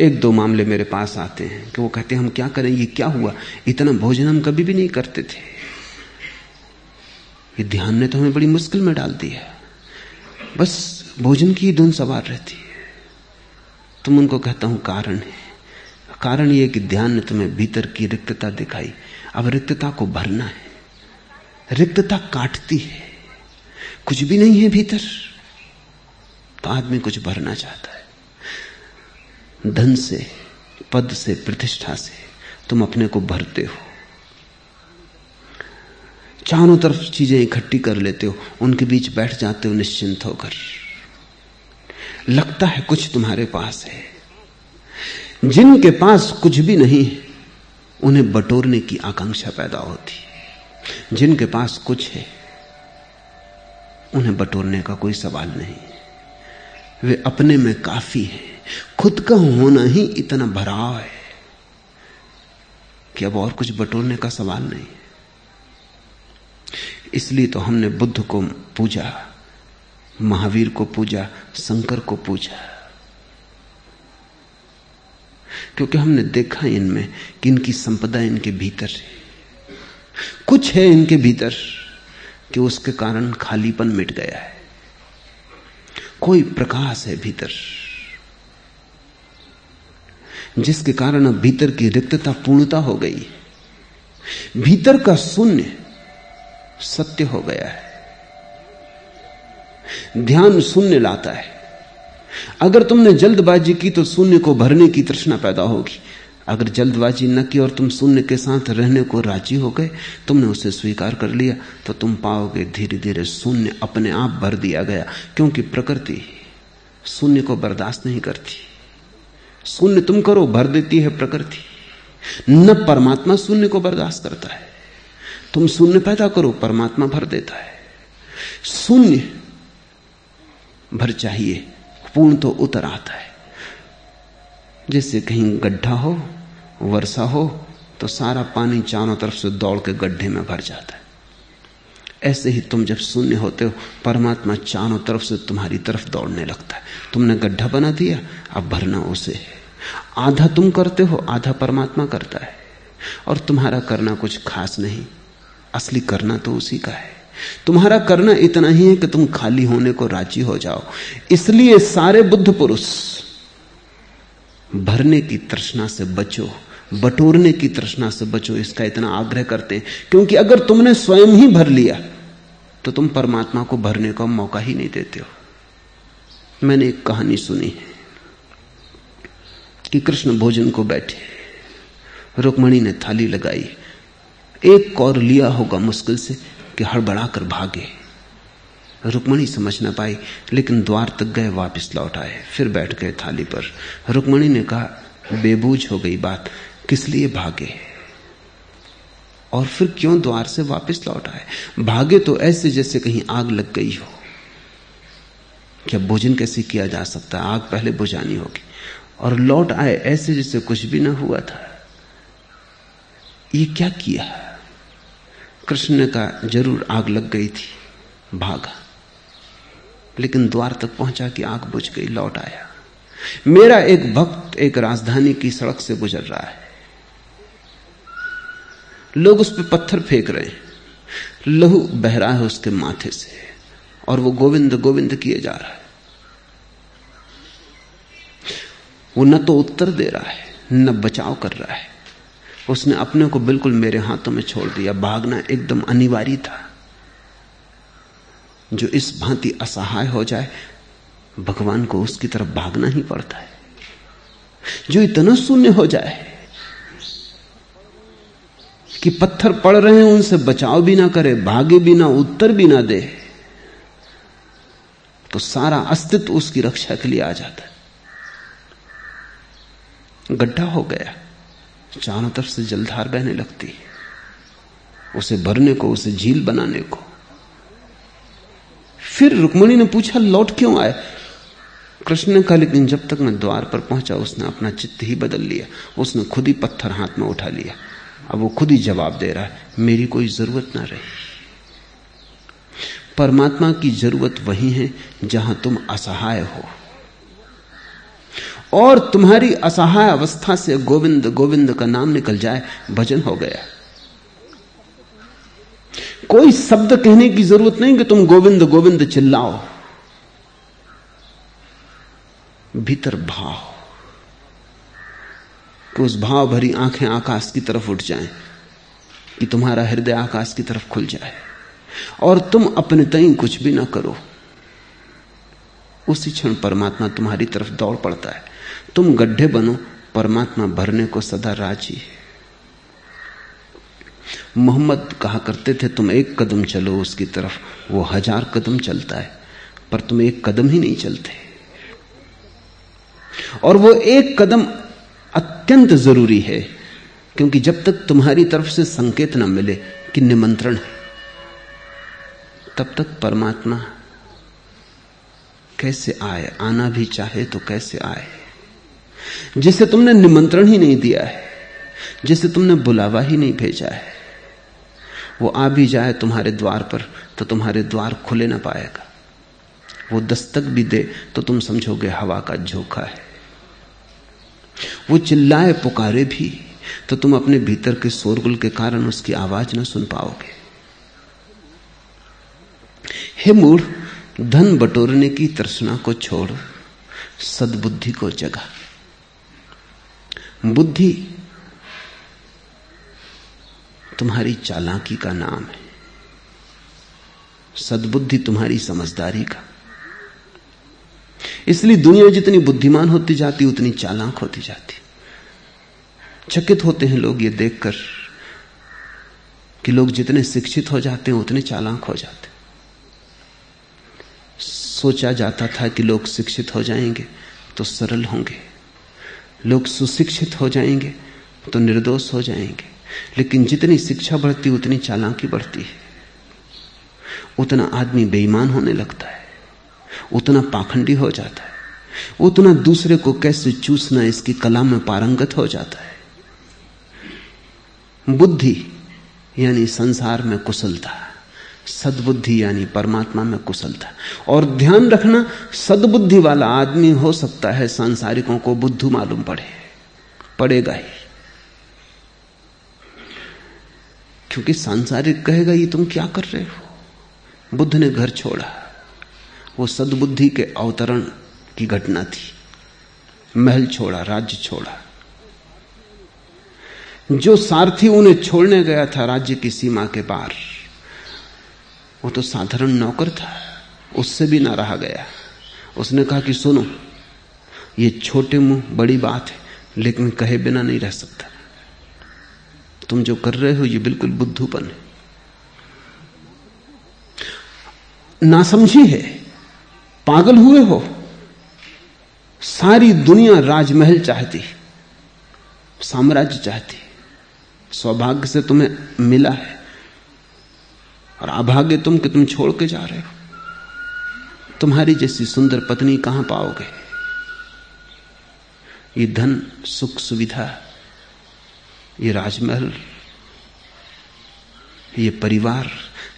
1-2 मामले मेरे पास आते हैं कि वो कहते हैं हम क्या करें, ये क्या हुआ, इतना भोजन हम कभी भी नहीं करते थे, ये ध्यान ने तो हमें बड़ी मुश्किल में डाल दिया, बस भोजन की ही धुन सवार रहती है। तुम उनको कहता हूं कारण है, कारण ये कि ध्यान ने तुम्हें भीतर की रिक्तता दिखाई। अब रिक्तता को भरना है। रिक्तता काटती है, कुछ भी नहीं है भीतर, तो आदमी कुछ भरना चाहता है। धन से, पद से, प्रतिष्ठा से तुम अपने को भरते हो, चारों तरफ चीजें इकट्ठी कर लेते हो, उनके बीच बैठ जाते हो निश्चिंत होकर, लगता है कुछ तुम्हारे पास है। जिनके पास कुछ भी नहीं है उन्हें बटोरने की आकांक्षा पैदा होती है। जिनके पास कुछ है उन्हें बटोरने का कोई सवाल नहीं, वे अपने में काफी है। खुद का होना ही इतना भराव है कि अब और कुछ बटोरने का सवाल नहीं। इसलिए तो हमने बुद्ध को पूजा, महावीर को पूजा, शंकर को पूजा, क्योंकि हमने देखा इनमें कि इनकी संपदा इनके भीतर है, कुछ है इनके भीतर कि उसके कारण खालीपन मिट गया है, कोई प्रकाश है भीतर जिसके कारण अब भीतर की रिक्तता पूर्णता हो गई, भीतर का शून्य सत्य हो गया है। ध्यान शून्य लाता है। अगर तुमने जल्दबाजी की तो शून्य को भरने की तृष्णा पैदा होगी। अगर जल्दबाजी न की और तुम शून्य के साथ रहने को राजी हो गए, तुमने उसे स्वीकार कर लिया, तो तुम पाओगे धीरे धीरे शून्य अपने आप भर दिया गया। क्योंकि प्रकृति शून्य को बर्दाश्त नहीं करती। शून्य तुम करो, भर देती है प्रकृति। न परमात्मा शून्य को बर्दाश्त करता है। तुम शून्य पैदा करो, परमात्मा भर देता है। शून्य भर चाहिए, पूर्ण तो उतर आता है। जैसे कहीं गड्ढा हो, वर्षा हो, तो सारा पानी चारों तरफ से दौड़ के गड्ढे में भर जाता है। ऐसे ही तुम जब शून्य होते हो, परमात्मा चारों तरफ से तुम्हारी तरफ दौड़ने लगता है। तुमने गड्ढा बना दिया, अब भरना उसे है। आधा तुम करते हो, आधा परमात्मा करता है। और तुम्हारा करना कुछ खास नहीं, असली करना तो उसी का है। तुम्हारा करना इतना ही है कि तुम खाली होने को राजी हो जाओ। इसलिए सारे बुद्ध पुरुष भरने की तृष्णा से बचो, बटोरने की तृष्णा से बचो, इसका इतना आग्रह करते हैं। क्योंकि अगर तुमने स्वयं ही भर लिया तो तुम परमात्मा को भरने का मौका ही नहीं देते हो। मैंने एक कहानी सुनी है कि कृष्ण भोजन को बैठे, रुक्मणी ने थाली लगाई, एक कौर लिया होगा मुश्किल से कि हड़बड़ा कर भागे। रुक्मणी समझ न पाई, लेकिन द्वार तक गए, वापस लौट आए, फिर बैठ गए थाली पर। रुक्मणी ने कहा, बेबूझ हो गई बात, किस लिए भागे और फिर क्यों द्वार से वापस लौट आए? भागे तो ऐसे जैसे कहीं आग लग गई हो। क्या भोजन कैसे किया जा सकता है? आग पहले बुझानी होगी। और लौट आए ऐसे जैसे कुछ भी ना हुआ था। ये क्या किया? कृष्ण ने कहा, जरूर आग लग गई थी, भागा, लेकिन द्वार तक पहुंचा कि आग बुझ गई, लौट आया। मेरा एक भक्त एक राजधानी की सड़क से गुजर रहा है, लोग उस पर पत्थर फेंक रहे हैं, लहू बह रहा है उसके माथे से, और वो गोविंद गोविंद किए जा रहा है। वो न तो उत्तर दे रहा है, न बचाव कर रहा है। उसने अपने को बिल्कुल मेरे हाथों में छोड़ दिया। भागना एकदम अनिवार्य था। जो इस भांति असहाय हो जाए, भगवान को उसकी तरफ भागना ही पड़ता है। जो इतना शून्य हो जाए कि पत्थर पड़ रहे हैं, उनसे बचाव भी ना करे, भागे भी ना, उत्तर भी ना दे, तो सारा अस्तित्व उसकी रक्षा के लिए आ जाता है। गड्ढा हो गया, चारों तरफ से जलधार बहने लगती है, उसे भरने को, उसे झील बनाने को। फिर रुक्मिणी ने पूछा, लौट क्यों आए? कृष्ण ने कहा, लेकिन जब तक मैं द्वार पर पहुंचा, उसने अपना चित्त ही बदल लिया। उसने खुद ही पत्थर हाथ में उठा लिया। अब वो खुद ही जवाब दे रहा है, मेरी कोई जरूरत ना रही। परमात्मा की जरूरत वही है जहां तुम असहाय हो, और तुम्हारी असहाय अवस्था से गोविंद गोविंद का नाम निकल जाए, भजन हो गया। कोई शब्द कहने की जरूरत नहीं कि तुम गोविंद गोविंद चिल्लाओ, भीतर भाव, कि उस भाव भरी आंखें आकाश की तरफ उठ जाएं, कि तुम्हारा हृदय आकाश की तरफ खुल जाए, और तुम अपने तई कुछ भी ना करो। उसी क्षण परमात्मा तुम्हारी तरफ दौड़ पड़ता है। तुम गड्ढे बनो, परमात्मा भरने को सदा राजी है। मोहम्मद कहा करते थे, तुम एक कदम चलो उसकी तरफ, वो 1000 कदम चलता है, पर तुम एक कदम ही नहीं चलते। और वो एक कदम अत्यंत जरूरी है, क्योंकि जब तक तुम्हारी तरफ से संकेत न मिले कि निमंत्रण है, तब तक परमात्मा कैसे आए? आना भी चाहे तो कैसे आए? जिसे तुमने निमंत्रण ही नहीं दिया है, जिसे तुमने बुलावा ही नहीं भेजा है, वो आ भी जाए तुम्हारे द्वार पर तो तुम्हारे द्वार खुले ना पाएगा। वो दस्तक भी दे तो तुम समझोगे हवा का झोंका है। वो चिल्लाए पुकारे भी तो तुम अपने भीतर के शोरगुल के कारण उसकी आवाज न सुन पाओगे। हे मूढ़, धन बटोरने की तृष्णा को छोड़, सद्बुद्धि को जगा। बुद्धि तुम्हारी चालाकी का नाम है, सद्बुद्धि तुम्हारी समझदारी का। इसलिए दुनिया जितनी बुद्धिमान होती जाती उतनी चालाक होती जाती। चकित होते हैं लोग ये देखकर कि लोग जितने शिक्षित हो जाते हैं उतने चालाक हो जाते। सोचा जाता था कि लोग शिक्षित हो जाएंगे तो सरल होंगे, लोग सुशिक्षित हो जाएंगे तो निर्दोष हो जाएंगे, लेकिन जितनी शिक्षा बढ़ती उतनी चालाकी बढ़ती है, उतना आदमी बेईमान होने लगता है, उतना पाखंडी हो जाता है, उतना दूसरे को कैसे चूसना इसकी कला में पारंगत हो जाता है। बुद्धि यानी संसार में कुशलता, सद्बुद्धि यानी परमात्मा में कुशलता। और ध्यान रखना, सद्बुद्धि वाला आदमी हो सकता है सांसारिकों को बुद्धू मालूम पड़ेगा ही, क्योंकि सांसारिक कहेगा ये तुम क्या कर रहे हो। बुद्ध ने घर छोड़ा, वो सद्बुद्धि के अवतरण की घटना थी। महल छोड़ा, राज्य छोड़ा। जो सारथी उन्हें छोड़ने गया था राज्य की सीमा के पार, वो तो साधारण नौकर था, उससे भी ना रहा गया। उसने कहा कि सुनो, ये छोटे मुंह बड़ी बात है, लेकिन कहे बिना नहीं रह सकता। तुम जो कर रहे हो ये बिल्कुल बुद्धूपन है, नासमझी है, पागल हुए हो। सारी दुनिया राजमहल चाहती, साम्राज्य चाहती, सौभाग्य से तुम्हें मिला है, और अभाग्य तुम कि तुम छोड़ के जा रहे हो। तुम्हारी जैसी सुंदर पत्नी कहां पाओगे। ये धन, सुख, सुविधा, ये राजमहल, ये परिवार,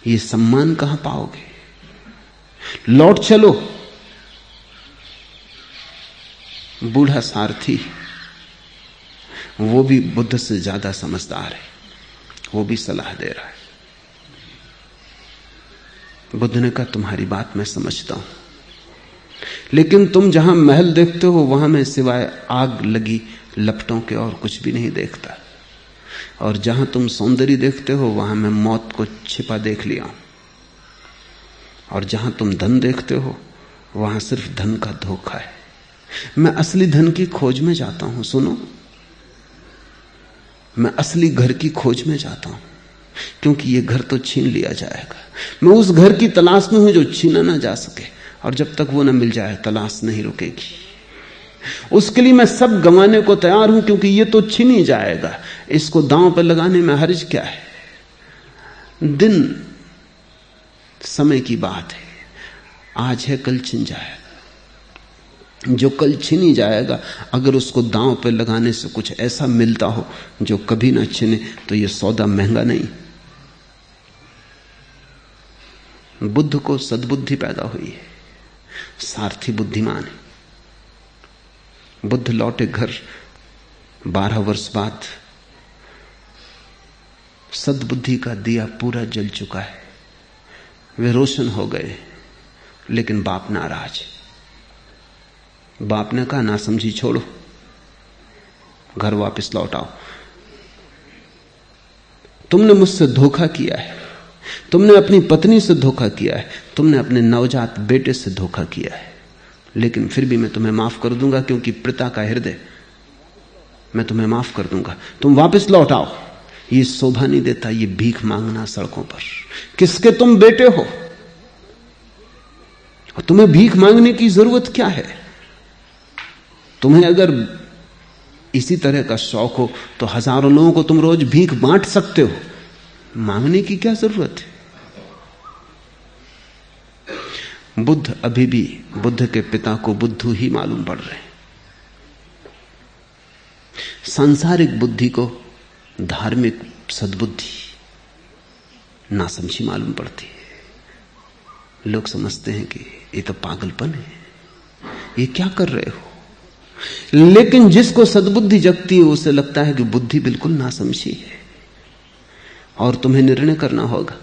ये सम्मान कहां पाओगे। लौट चलो। बूढ़ा सारथी, वो भी बुद्ध से ज्यादा समझदार है, वो भी सलाह दे रहा है। बुद्ध ने कहा तुम्हारी बात मैं समझता हूं, लेकिन तुम जहां महल देखते हो वहां मैं सिवाय आग लगी लपटों के और कुछ भी नहीं देखता, और जहां तुम सौंदर्य देखते हो वहां मैं मौत को छिपा देख लिया हूं, और जहां तुम धन देखते हो वहां सिर्फ धन का धोखा है। मैं असली धन की खोज में जाता हूं। सुनो, मैं असली घर की खोज में जाता हूं, क्योंकि ये घर तो छीन लिया जाएगा। मैं उस घर की तलाश में हूं जो छीना ना जा सके, और जब तक वो ना मिल जाए तलाश नहीं रुकेगी। उसके लिए मैं सब गंवाने को तैयार हूं, क्योंकि ये तो छीन ही जाएगा। इसको दांव पर लगाने में हर्ज क्या है। दिन समय की बात है, आज है कल छिन जाएगा। जो कल छिनी जाएगा, अगर उसको दांव पे लगाने से कुछ ऐसा मिलता हो जो कभी ना छिने, तो यह सौदा महंगा नहीं। बुद्ध को सद्बुद्धि पैदा हुई है, सारथी बुद्धिमान है। बुद्ध लौटे घर 12 वर्ष बाद। सद्बुद्धि का दिया पूरा जल चुका है, वे रोशन हो गए, लेकिन बाप नाराज। बाप ने कहा ना समझी छोड़ो, घर वापस लौट आओ। तुमने मुझसे धोखा किया है, तुमने अपनी पत्नी से धोखा किया है, तुमने अपने नवजात बेटे से धोखा किया है, लेकिन फिर भी मैं तुम्हें माफ कर दूंगा, क्योंकि पिता का हृदय, मैं तुम्हें माफ कर दूंगा। तुम वापस लौट आओ। ये शोभा नहीं देता ये भीख मांगना सड़कों पर। किसके तुम बेटे हो, और तुम्हें भीख मांगने की जरूरत क्या है। तुम्हें अगर इसी तरह का शौक हो तो हजारों लोगों को तुम रोज भीख बांट सकते हो, मांगने की क्या जरूरत है। बुद्ध अभी भी बुद्ध के पिता को बुद्धू ही मालूम पड़ रहे हैं। सांसारिक बुद्धि को धार्मिक सद्बुद्धि नासमझी मालूम पड़ती है। लोग समझते हैं कि ये तो पागलपन है, ये क्या कर रहे हो। लेकिन जिसको सद्बुद्धि जगती है उसे लगता है कि बुद्धि बिल्कुल नासमझी है, और तुम्हें निर्णय करना होगा,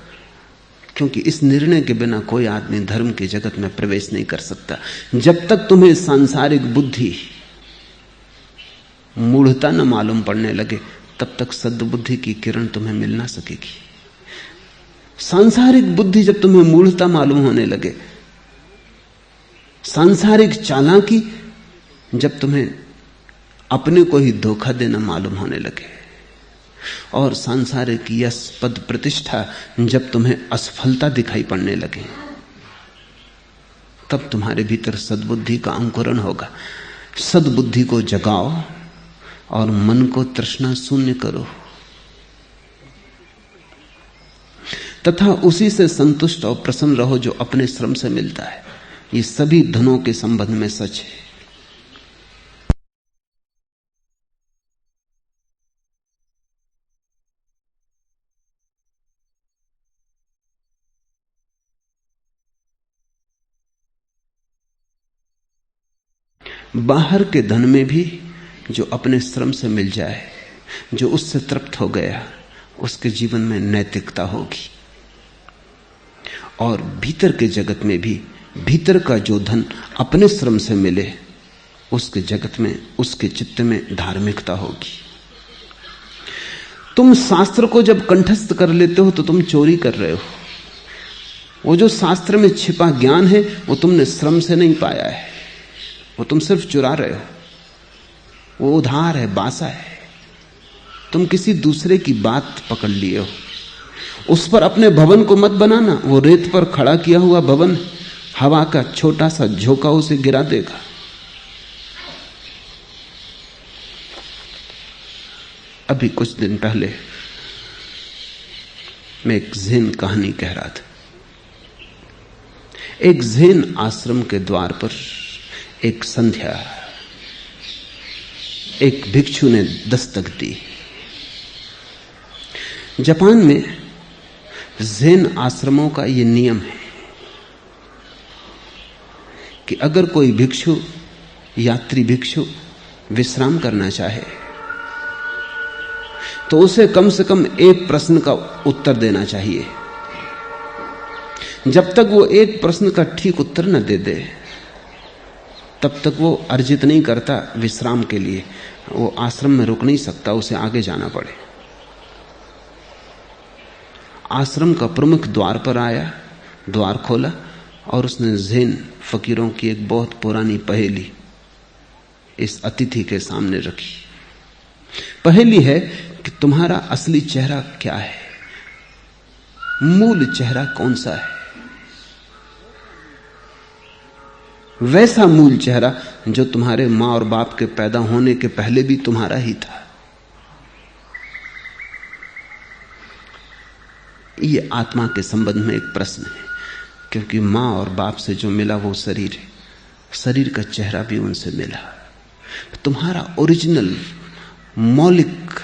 क्योंकि इस निर्णय के बिना कोई आदमी धर्म के जगत में प्रवेश नहीं कर सकता। जब तक तुम्हें सांसारिक बुद्धि मूढ़ता न मालूम पड़ने लगे, तब तक सद्बुद्धि की किरण तुम्हें मिल ना सकेगी। सांसारिक बुद्धि जब तुम्हें मूढ़ता मालूम होने लगे, सांसारिक चालाकी जब तुम्हें अपने को ही धोखा देना मालूम होने लगे, और सांसारिक यश पद प्रतिष्ठा जब तुम्हें असफलता दिखाई पड़ने लगे, तब तुम्हारे भीतर सद्बुद्धि का अंकुरण होगा। सद्बुद्धि को जगाओ और मन को तृष्णा शून्य करो, तथा उसी से संतुष्ट और प्रसन्न रहो जो अपने श्रम से मिलता है। ये सभी धनों के संबंध में सच है। बाहर के धन में भी जो अपने श्रम से मिल जाए, जो उससे तृप्त हो गया, उसके जीवन में नैतिकता होगी। और भीतर के जगत में भी भीतर का जो धन अपने श्रम से मिले, उसके जगत में, उसके चित्त में धार्मिकता होगी। तुम शास्त्र को जब कंठस्थ कर लेते हो तो तुम चोरी कर रहे हो। वो जो शास्त्र में छिपा ज्ञान है वो तुमने श्रम से नहीं पाया है, वो तुम सिर्फ चुरा रहे हो। वो उधार है, बासा है। तुम किसी दूसरे की बात पकड़ लिए हो। उस पर अपने भवन को मत बनाना। वो रेत पर खड़ा किया हुआ भवन हवा का छोटा सा झोंका उसे गिरा देगा। अभी कुछ दिन पहले मैं एक ज़ेन कहानी कह रहा था। एक ज़ेन आश्रम के द्वार पर एक संध्या एक भिक्षु ने दस्तक दी। जापान में ज़ेन आश्रमों का यह नियम है कि अगर कोई भिक्षु, यात्री भिक्षु विश्राम करना चाहे तो उसे कम से कम एक प्रश्न का उत्तर देना चाहिए। जब तक वो एक प्रश्न का ठीक उत्तर न दे दे तब तक वो अर्जित नहीं करता विश्राम के लिए। वो आश्रम में रुक नहीं सकता, उसे आगे जाना पड़े। आश्रम का प्रमुख द्वार पर आया, द्वार खोला और उसने ज़ेन फकीरों की एक बहुत पुरानी पहेली इस अतिथि के सामने रखी। पहेली है कि तुम्हारा असली चेहरा क्या है, मूल चेहरा कौन सा है। वैसा मूल चेहरा जो तुम्हारे मां और बाप के पैदा होने के पहले भी तुम्हारा ही था। ये आत्मा के संबंध में एक प्रश्न है, क्योंकि मां और बाप से जो मिला वो शरीर है, शरीर का चेहरा भी उनसे मिला। तुम्हारा ओरिजिनल मौलिक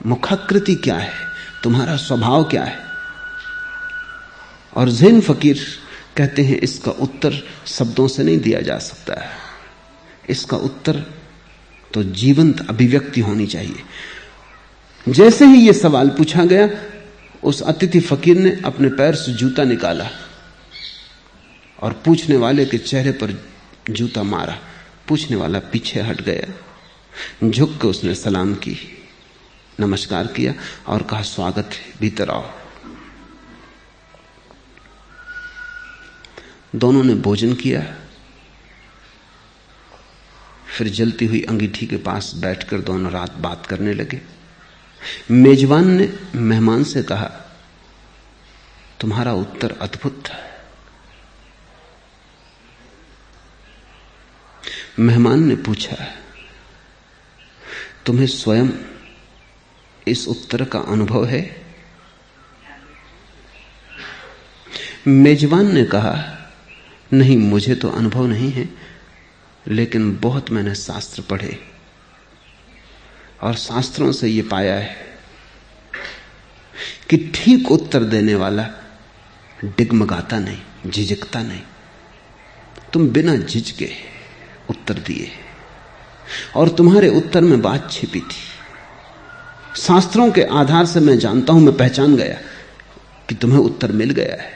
मुखाकृति क्या है, तुम्हारा स्वभाव क्या है। और ज़ेन फकीर कहते हैं इसका उत्तर शब्दों से नहीं दिया जा सकता है, इसका उत्तर तो जीवंत अभिव्यक्ति होनी चाहिए। जैसे ही यह सवाल पूछा गया, उस अतिथि फकीर ने अपने पैर से जूता निकाला और पूछने वाले के चेहरे पर जूता मारा। पूछने वाला पीछे हट गया। झुक के उसने सलाम की, नमस्कार किया और कहा, स्वागत है, भीतर आओ। दोनों ने भोजन किया, फिर जलती हुई अंगीठी के पास बैठकर दोनों रात बात करने लगे। मेजबान ने मेहमान से कहा, तुम्हारा उत्तर अद्भुत था। मेहमान ने पूछा, तुम्हें स्वयं इस उत्तर का अनुभव है? मेजबान ने कहा, नहीं, मुझे तो अनुभव नहीं है, लेकिन बहुत मैंने शास्त्र पढ़े और शास्त्रों से यह पाया है कि ठीक उत्तर देने वाला डिगमगाता नहीं, झिझकता नहीं। तुम बिना झिझके उत्तर दिए और तुम्हारे उत्तर में बात छिपी थी। शास्त्रों के आधार से मैं जानता हूं, मैं पहचान गया कि तुम्हें उत्तर मिल गया है,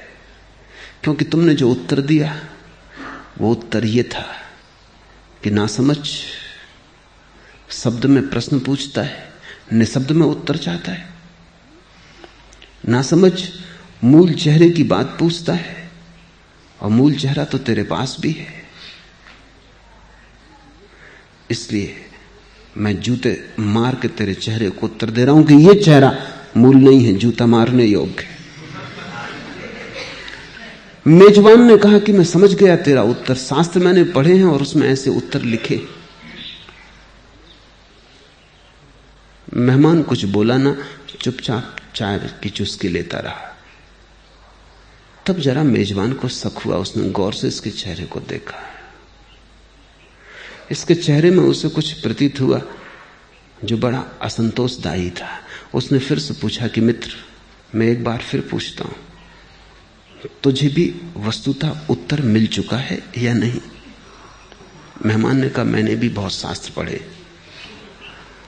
क्योंकि तुमने जो उत्तर दिया वो उत्तर ये था कि नासमझ शब्द में प्रश्न पूछता है, निशब्द में उत्तर चाहता है। नासमझ मूल चेहरे की बात पूछता है और मूल चेहरा तो तेरे पास भी है। इसलिए मैं जूते मार के तेरे चेहरे को उत्तर दे रहा हूं कि यह चेहरा मूल नहीं है, जूता मारने योग्य है। मेजबान ने कहा कि मैं समझ गया तेरा उत्तर, शास्त्र मैंने पढ़े हैं और उसमें ऐसे उत्तर लिखे। मेहमान कुछ बोला ना, चुपचाप चाय की चुस्की लेता रहा। तब जरा मेजबान को शक हुआ। उसने गौर से इसके चेहरे को देखा। इसके चेहरे में उसे कुछ प्रतीत हुआ जो बड़ा असंतोषदायी था। उसने फिर से पूछा कि मित्र, मैं एक बार फिर पूछता हूं, तुझे भी वस्तुतः उत्तर मिल चुका है या नहीं? मेहमान ने कहा, मैंने भी बहुत शास्त्र पढ़े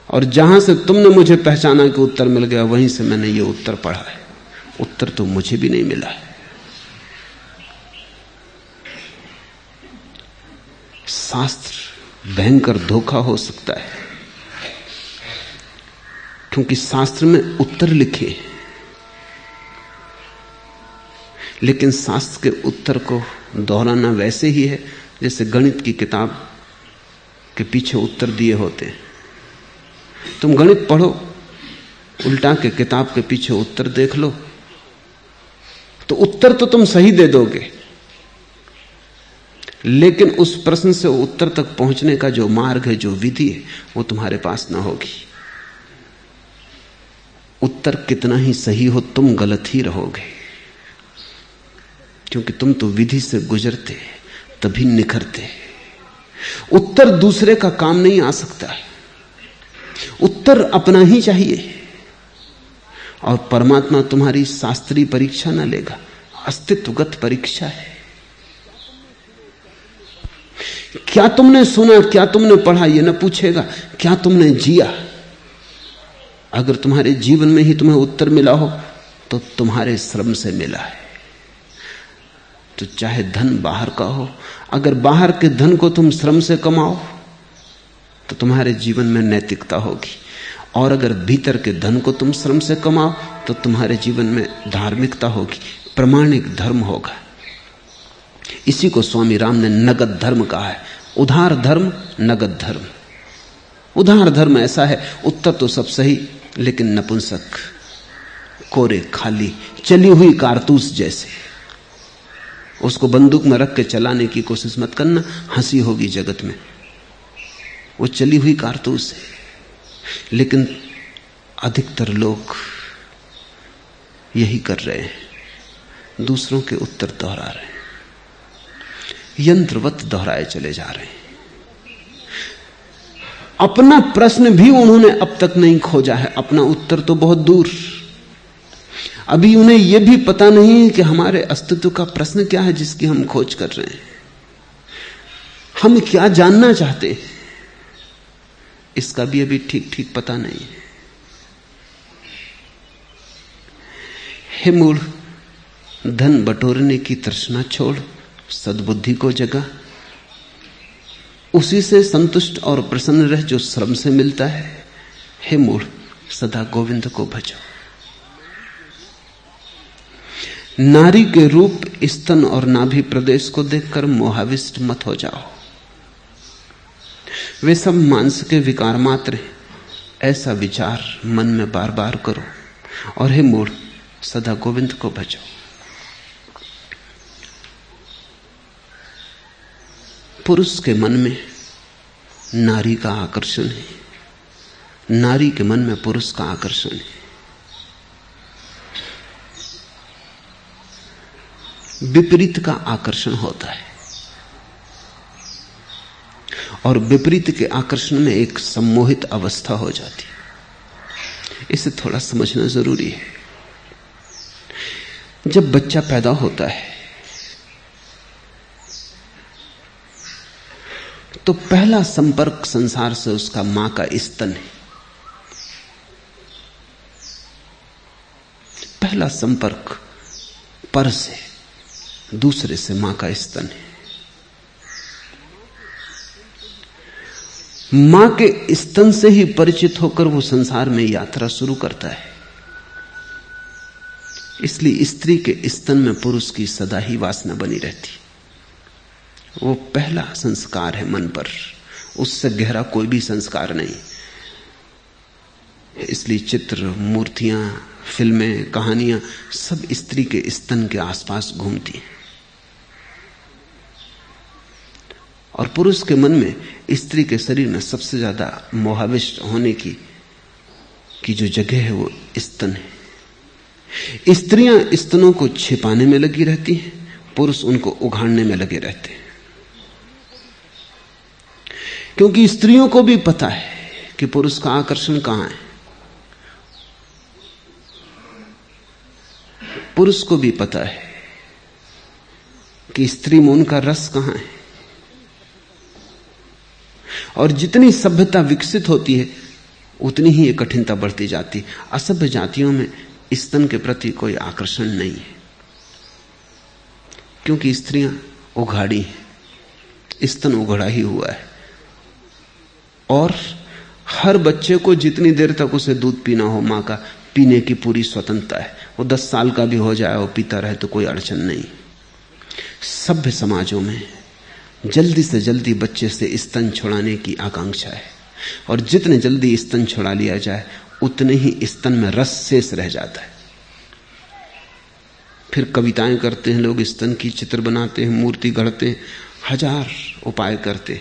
और जहां से तुमने मुझे पहचाना कि उत्तर मिल गया, वहीं से मैंने ये उत्तर पढ़ा है। उत्तर तो मुझे भी नहीं मिला है। शास्त्र भयंकर धोखा हो सकता है, क्योंकि शास्त्र में उत्तर लिखे, लेकिन शास्त्र के उत्तर को दोहराना वैसे ही है जैसे गणित की किताब के पीछे उत्तर दिए होते हैं। तुम गणित पढ़ो, उल्टा के किताब के पीछे उत्तर देख लो, तो उत्तर तो तुम सही दे दोगे, लेकिन उस प्रश्न से उत्तर तक पहुंचने का जो मार्ग है, जो विधि है, वो तुम्हारे पास ना होगी। उत्तर कितना ही सही हो, तुम गलत ही रहोगे, क्योंकि तुम तो विधि से गुजरते तभी निखरते। उत्तर दूसरे का काम नहीं आ सकता है, उत्तर अपना ही चाहिए। और परमात्मा तुम्हारी शास्त्रीय परीक्षा न लेगा, अस्तित्वगत परीक्षा है। क्या तुमने सुना, क्या तुमने पढ़ा, यह न पूछेगा, क्या तुमने जिया। अगर तुम्हारे जीवन में ही तुम्हें उत्तर मिला हो तो तुम्हारे श्रम से मिला है। तो चाहे धन बाहर का हो, अगर बाहर के धन को तुम श्रम से कमाओ तो तुम्हारे जीवन में नैतिकता होगी, और अगर भीतर के धन को तुम श्रम से कमाओ तो तुम्हारे जीवन में धार्मिकता होगी, प्रामाणिक धर्म होगा। इसी को स्वामी राम ने नगद धर्म कहा है। उधार धर्म, नगद धर्म। उधार धर्म ऐसा है, उत्तर तो सब सही, लेकिन नपुंसक, कोरे, खाली, चली हुई कारतूस जैसे। उसको बंदूक में रख के चलाने की कोशिश मत करना, हंसी होगी जगत में। वो चली हुई कारतूस है। लेकिन अधिकतर लोग यही कर रहे हैं, दूसरों के उत्तर दोहरा रहे हैं, यंत्रवत दोहराए चले जा रहे हैं। अपना प्रश्न भी उन्होंने अब तक नहीं खोजा है, अपना उत्तर तो बहुत दूर। अभी उन्हें यह भी पता नहीं है कि हमारे अस्तित्व का प्रश्न क्या है जिसकी हम खोज कर रहे हैं। हम क्या जानना चाहते हैं, इसका भी अभी ठीक ठीक पता नहीं है। हे मूढ़, धन बटोरने की तृष्णा छोड़, सद्बुद्धि को जगा, उसी से संतुष्ट और प्रसन्न रह जो श्रम से मिलता है। हे मूढ़, सदा गोविंद को भजो। नारी के रूप, स्तन और नाभि प्रदेश को देखकर मोहाविष्ट मत हो जाओ। वे सब मांस के विकार मात्र हैं, ऐसा विचार मन में बार बार करो। और हे मूढ़, सदा गोविंद को भजो। पुरुष के मन में नारी का आकर्षण है, नारी के मन में पुरुष का आकर्षण है। विपरीत का आकर्षण होता है, और विपरीत के आकर्षण में एक सम्मोहित अवस्था हो जाती है। इसे थोड़ा समझना जरूरी है। जब बच्चा पैदा होता है तो पहला संपर्क संसार से उसका मां का स्तन है। पहला संपर्क पर से, दूसरे से मां का स्तन है। मां के स्तन से ही परिचित होकर वो संसार में यात्रा शुरू करता है। इसलिए स्त्री के स्तन में पुरुष की सदा ही वासना बनी रहती। वो पहला संस्कार है मन पर, उससे गहरा कोई भी संस्कार नहीं। इसलिए चित्र, मूर्तियां, फिल्में, कहानियां सब स्त्री के स्तन के आसपास घूमती हैं। और पुरुष के मन में स्त्री के शरीर में सबसे ज्यादा मोहाविष्ट होने की जो जगह है वो स्तन है। स्त्रियां स्तनों को छिपाने में लगी रहती हैं, पुरुष उनको उघाड़ने में लगे रहते हैं। क्योंकि स्त्रियों को भी पता है कि पुरुष का आकर्षण कहां है, पुरुष को भी पता है कि स्त्री में उनका रस कहां है। और जितनी सभ्यता विकसित होती है उतनी ही ये कठिनता बढ़ती जाती है। असभ्य जातियों में स्तन के प्रति कोई आकर्षण नहीं है, क्योंकि स्त्रियां उघाड़ी हैं, स्तन उघड़ा ही हुआ है। और हर बच्चे को जितनी देर तक उसे दूध पीना हो मां का, पीने की पूरी स्वतंत्रता है। वो 10 साल का भी हो जाए और पीता रहे तो कोई अड़चन नहीं। सभ्य समाजों में जल्दी से जल्दी बच्चे से स्तन छुड़ाने की आकांक्षा है, और जितने जल्दी स्तन छुड़ा लिया जाए उतने ही स्तन में रस शेष रह जाता है। फिर कविताएं करते हैं लोग, स्तन की चित्र बनाते हैं, मूर्ति गढ़ते हैं, हजार उपाय करते,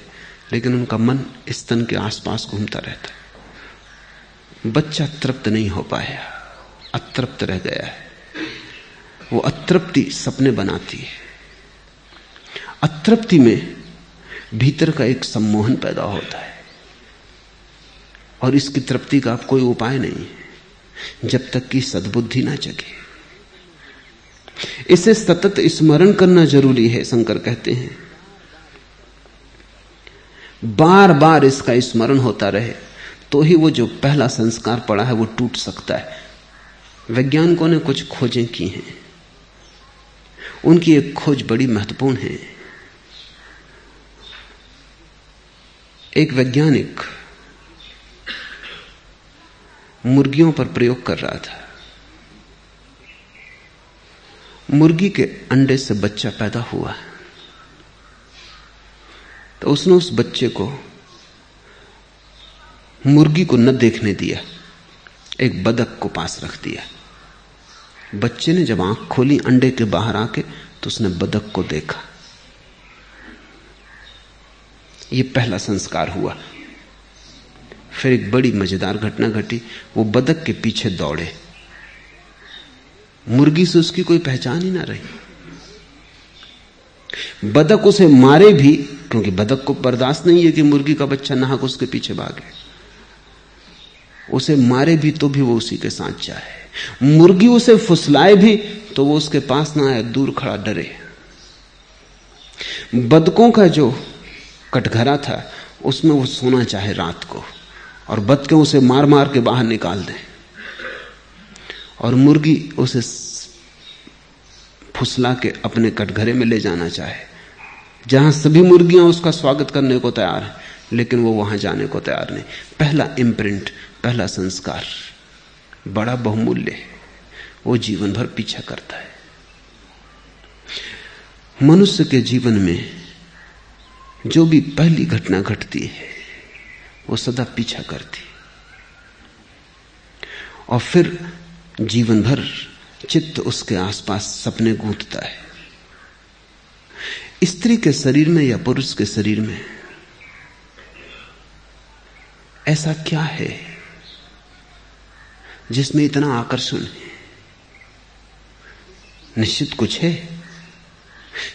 लेकिन उनका मन स्तन के आसपास घूमता रहता है। बच्चा तृप्त नहीं हो पाया, अतृप्त रह गया है। वो अतृप्ति सपने बनाती है। अतृप्ति में भीतर का एक सम्मोहन पैदा होता है, और इसकी तृप्ति का कोई उपाय नहीं है जब तक कि सद्बुद्धि ना जगे। इसे सतत स्मरण करना जरूरी है। शंकर कहते हैं बार बार इसका स्मरण होता रहे तो ही वो जो पहला संस्कार पड़ा है वो टूट सकता है। वैज्ञानिकों ने कुछ खोजें की हैं, उनकी एक खोज बड़ी महत्वपूर्ण है। एक वैज्ञानिक मुर्गियों पर प्रयोग कर रहा था। मुर्गी के अंडे से बच्चा पैदा हुआ, तो उसने उस बच्चे को मुर्गी को न देखने दिया, एक बतख को पास रख दिया। बच्चे ने जब आंख खोली अंडे के बाहर आके, तो उसने बतख को देखा। यह पहला संस्कार हुआ। फिर एक बड़ी मजेदार घटना घटी। वो बतख के पीछे दौड़े, मुर्गी से उसकी कोई पहचान ही ना रही। बतख उसे मारे भी, क्योंकि बतख को बर्दाश्त नहीं है कि मुर्गी का बच्चा नाहक उसके पीछे भागे। उसे मारे भी तो भी वो उसी के साथ जाए। मुर्गी उसे फुसलाए भी तो वो उसके पास ना आए, दूर खड़ा डरे। बतखों का जो कटघरा था उसमें वो सोना चाहे रात को, और बतखें उसे मार मार के बाहर निकाल दें, और मुर्गी उसे फुसला के अपने कटघरे में ले जाना चाहे, जहां सभी मुर्गियां उसका स्वागत करने को तैयार हैं, लेकिन वो वहां जाने को तैयार नहीं। पहला इम्प्रिंट, पहला संस्कार बड़ा बहुमूल्य है, वो जीवन भर पीछा करता है। मनुष्य के जीवन में जो भी पहली घटना घटती है वो सदा पीछा करती, और फिर जीवन भर चित्त उसके आसपास सपने गूंथता है। स्त्री के शरीर में या पुरुष के शरीर में ऐसा क्या है जिसमें इतना आकर्षण है? निश्चित कुछ है,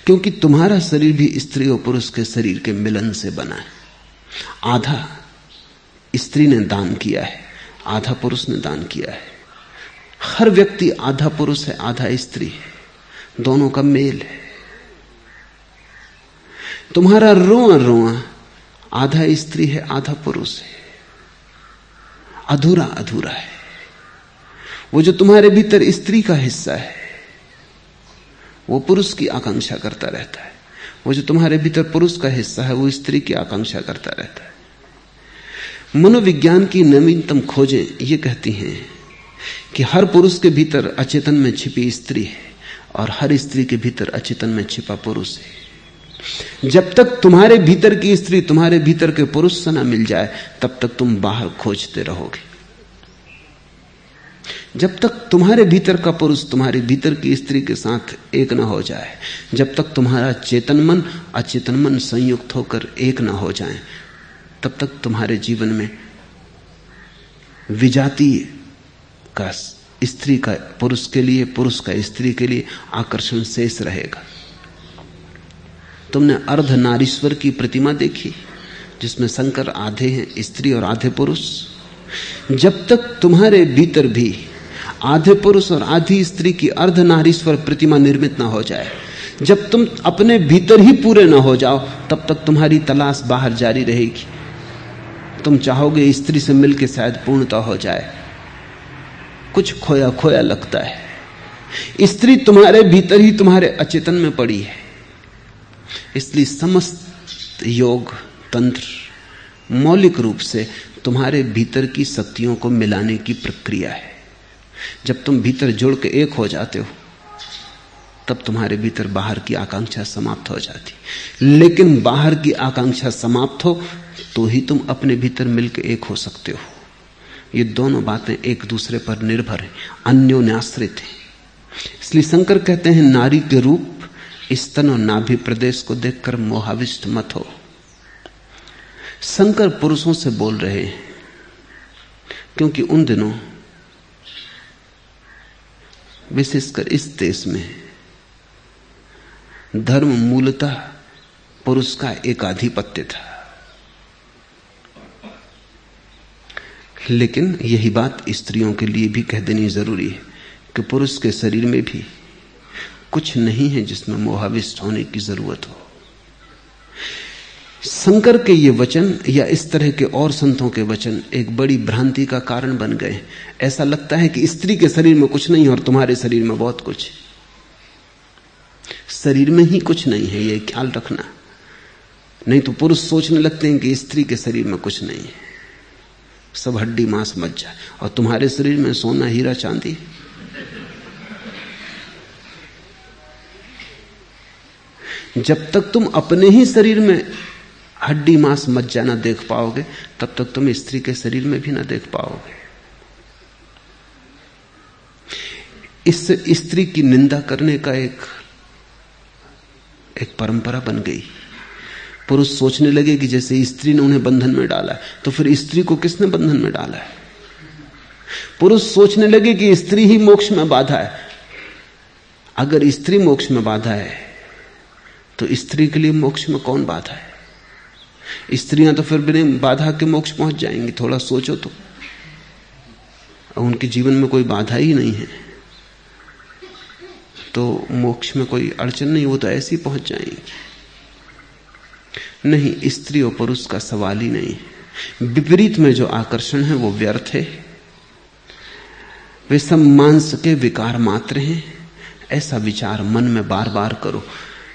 क्योंकि तुम्हारा शरीर भी स्त्री और पुरुष के शरीर के मिलन से बना है। आधा स्त्री ने दान किया है, आधा पुरुष ने दान किया है। हर व्यक्ति आधा पुरुष है, आधा स्त्री है, दोनों का मेल है। तुम्हारा रोआ रोआ आधा स्त्री है, आधा पुरुष है, अधूरा अधूरा है। वो जो तुम्हारे भीतर स्त्री का हिस्सा है वो पुरुष की आकांक्षा करता रहता है, वो जो तुम्हारे भीतर पुरुष का हिस्सा है वो स्त्री की आकांक्षा करता रहता है। मनोविज्ञान की नवीनतम खोजें ये कहती हैं कि हर पुरुष के भीतर अचेतन में छिपी स्त्री है और हर स्त्री के भीतर अचेतन में छिपा पुरुष है। जब तक तुम्हारे भीतर की स्त्री तुम्हारे भीतर के पुरुष से ना मिल जाए तब तक तुम बाहर खोजते रहोगे। जब तक तुम्हारे भीतर का पुरुष तुम्हारे भीतर की स्त्री के साथ एक ना हो जाए, जब तक तुम्हारा चेतन मन अचेतन मन संयुक्त होकर एक ना हो जाए, तब तक तुम्हारे जीवन में विजातीय का स्त्री का पुरुष के लिए, पुरुष का स्त्री के लिए आकर्षण शेष रहेगा। तुमने अर्ध नारीश्वर की प्रतिमा देखी जिसमें शंकर आधे हैं स्त्री और आधे पुरुष? जब तक तुम्हारे भीतर भी आधे पुरुष और आधी स्त्री की अर्ध नारीश्वर प्रतिमा निर्मित ना हो जाए, जब तुम अपने भीतर ही पूरे ना हो जाओ, तब तक तुम्हारी तलाश बाहर जारी रहेगी। तुम चाहोगे स्त्री से मिलकर शायद पूर्णता हो जाए, कुछ खोया खोया लगता है। स्त्री तुम्हारे भीतर ही तुम्हारे अचेतन में पड़ी है। इसलिए समस्त योग तंत्र मौलिक रूप से तुम्हारे भीतर की शक्तियों को मिलाने की प्रक्रिया है। जब तुम भीतर जुड़ के एक हो जाते हो, तब तुम्हारे भीतर बाहर की आकांक्षा समाप्त हो जाती। लेकिन बाहर की आकांक्षा समाप्त हो तो ही तुम अपने भीतर मिलकर एक हो सकते हो। ये दोनों बातें एक दूसरे पर निर्भर हैं, अन्योन्याश्रित हैं। इसलिए शंकर कहते हैं, नारी के रूप स्तन और नाभि प्रदेश को देखकर मोहाविष्ट मत हो। शंकर पुरुषों से बोल रहे हैं, क्योंकि उन दिनों विशेषकर इस देश में धर्म मूलतः पुरुष का एकाधिपत्य था। लेकिन यही बात स्त्रियों के लिए भी कह देनी जरूरी है कि पुरुष के शरीर में भी कुछ नहीं है जिसमें मोहाविष्ट होने की जरूरत हो। शंकर के ये वचन या इस तरह के और संतों के वचन एक बड़ी भ्रांति का कारण बन गए। ऐसा लगता है कि स्त्री के शरीर में कुछ नहीं और तुम्हारे शरीर में बहुत कुछ। शरीर में ही कुछ नहीं है, ये ख्याल रखना। नहीं तो पुरुष सोचने लगते हैं कि स्त्री के शरीर में कुछ नहीं है, सब हड्डी मांस मज्जा, और तुम्हारे शरीर में सोना हीरा चांदी। जब तक तुम अपने ही शरीर में हड्डी मांस मज्जा ना देख पाओगे, तब तक तुम स्त्री के शरीर में भी ना देख पाओगे। इससे स्त्री की निंदा करने का एक परंपरा बन गई। पुरुष सोचने लगे कि जैसे स्त्री ने उन्हें बंधन में डाला है, तो फिर स्त्री को किसने बंधन में डाला है? पुरुष सोचने लगे कि स्त्री ही मोक्ष में बाधा है। अगर स्त्री मोक्ष में बाधा है तो स्त्री के लिए मोक्ष में कौन बाधा है? स्त्रियां तो फिर बिना बाधा के मोक्ष पहुंच जाएंगी। थोड़ा सोचो तो, उनके जीवन में कोई बाधा ही नहीं है तो मोक्ष में कोई अड़चन नहीं, वो तो ऐसे ही पहुंच जाएंगे। नहीं, स्त्री और पुरुष का सवाल ही नहीं है। विपरीत में जो आकर्षण है वो व्यर्थ है, वे सब मांस के विकार मात्र हैं। ऐसा विचार मन में बार बार करो,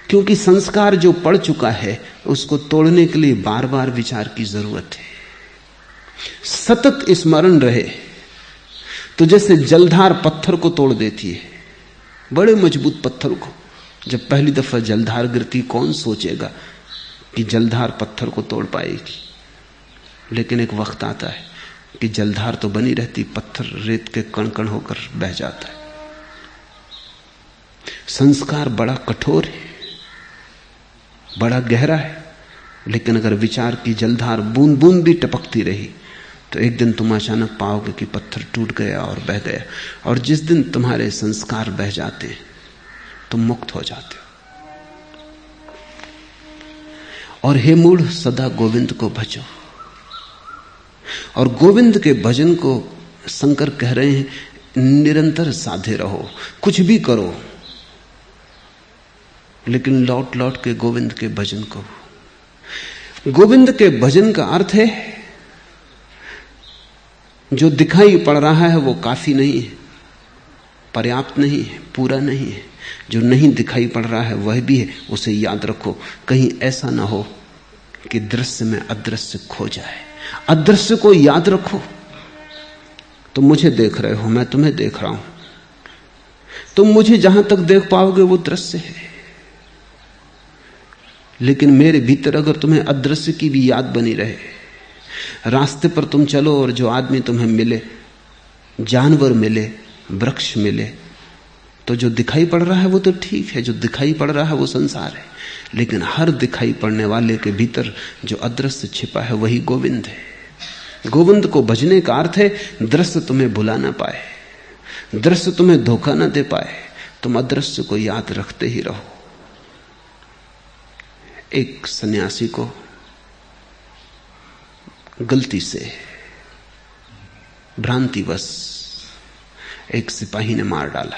क्योंकि संस्कार जो पड़ चुका है उसको तोड़ने के लिए बार बार विचार की जरूरत है। सतत स्मरण रहे तो जैसे जलधार पत्थर को तोड़ देती है, बड़े मजबूत पत्थर को। जब पहली दफा जलधार गिरती, कौन सोचेगा कि जलधार पत्थर को तोड़ पाएगी? लेकिन एक वक्त आता है कि जलधार तो बनी रहती, पत्थर रेत के कण कण होकर बह जाता है। संस्कार बड़ा कठोर है, बड़ा गहरा है, लेकिन अगर विचार की जलधार बूंद बूंद भी टपकती रही तो एक दिन तुम अचानक पाओगे कि पत्थर टूट गया और बह गया। और जिस दिन तुम्हारे संस्कार बह जाते हैं तुम मुक्त हो जाते हो। और हे मूढ़, सदा गोविंद को भजो। और गोविंद के भजन को शंकर कह रहे हैं, निरंतर साधे रहो, कुछ भी करो, लेकिन लौट लौट के गोविंद के भजन को। गोविंद के भजन का अर्थ है जो दिखाई पड़ रहा है वो काफी नहीं है, पर्याप्त नहीं है, पूरा नहीं है। जो नहीं दिखाई पड़ रहा है वह भी है, उसे याद रखो। कहीं ऐसा ना हो कि दृश्य में अदृश्य खो जाए। अदृश्य को याद रखो। तुम मुझे देख रहे हो, मैं तुम्हें देख रहा हूं। तुम मुझे जहां तक देख पाओगे वो दृश्य है, लेकिन मेरे भीतर अगर तुम्हें अदृश्य की भी याद बनी रहे, रास्ते पर तुम चलो और जो आदमी तुम्हें मिले, जानवर मिले, वृक्ष मिले, तो जो दिखाई पड़ रहा है वो तो ठीक है, जो दिखाई पड़ रहा है वो संसार है। लेकिन हर दिखाई पड़ने वाले के भीतर जो अदृश्य छिपा है वही गोविंद है। गोविंद को भजने का अर्थ है दृश्य तुम्हें भुला ना पाए, दृश्य तुम्हें धोखा न दे पाए, तुम अदृश्य को याद रखते ही रहो। एक सन्यासी को गलती से, भ्रांतिवश एक सिपाही ने मार डाला।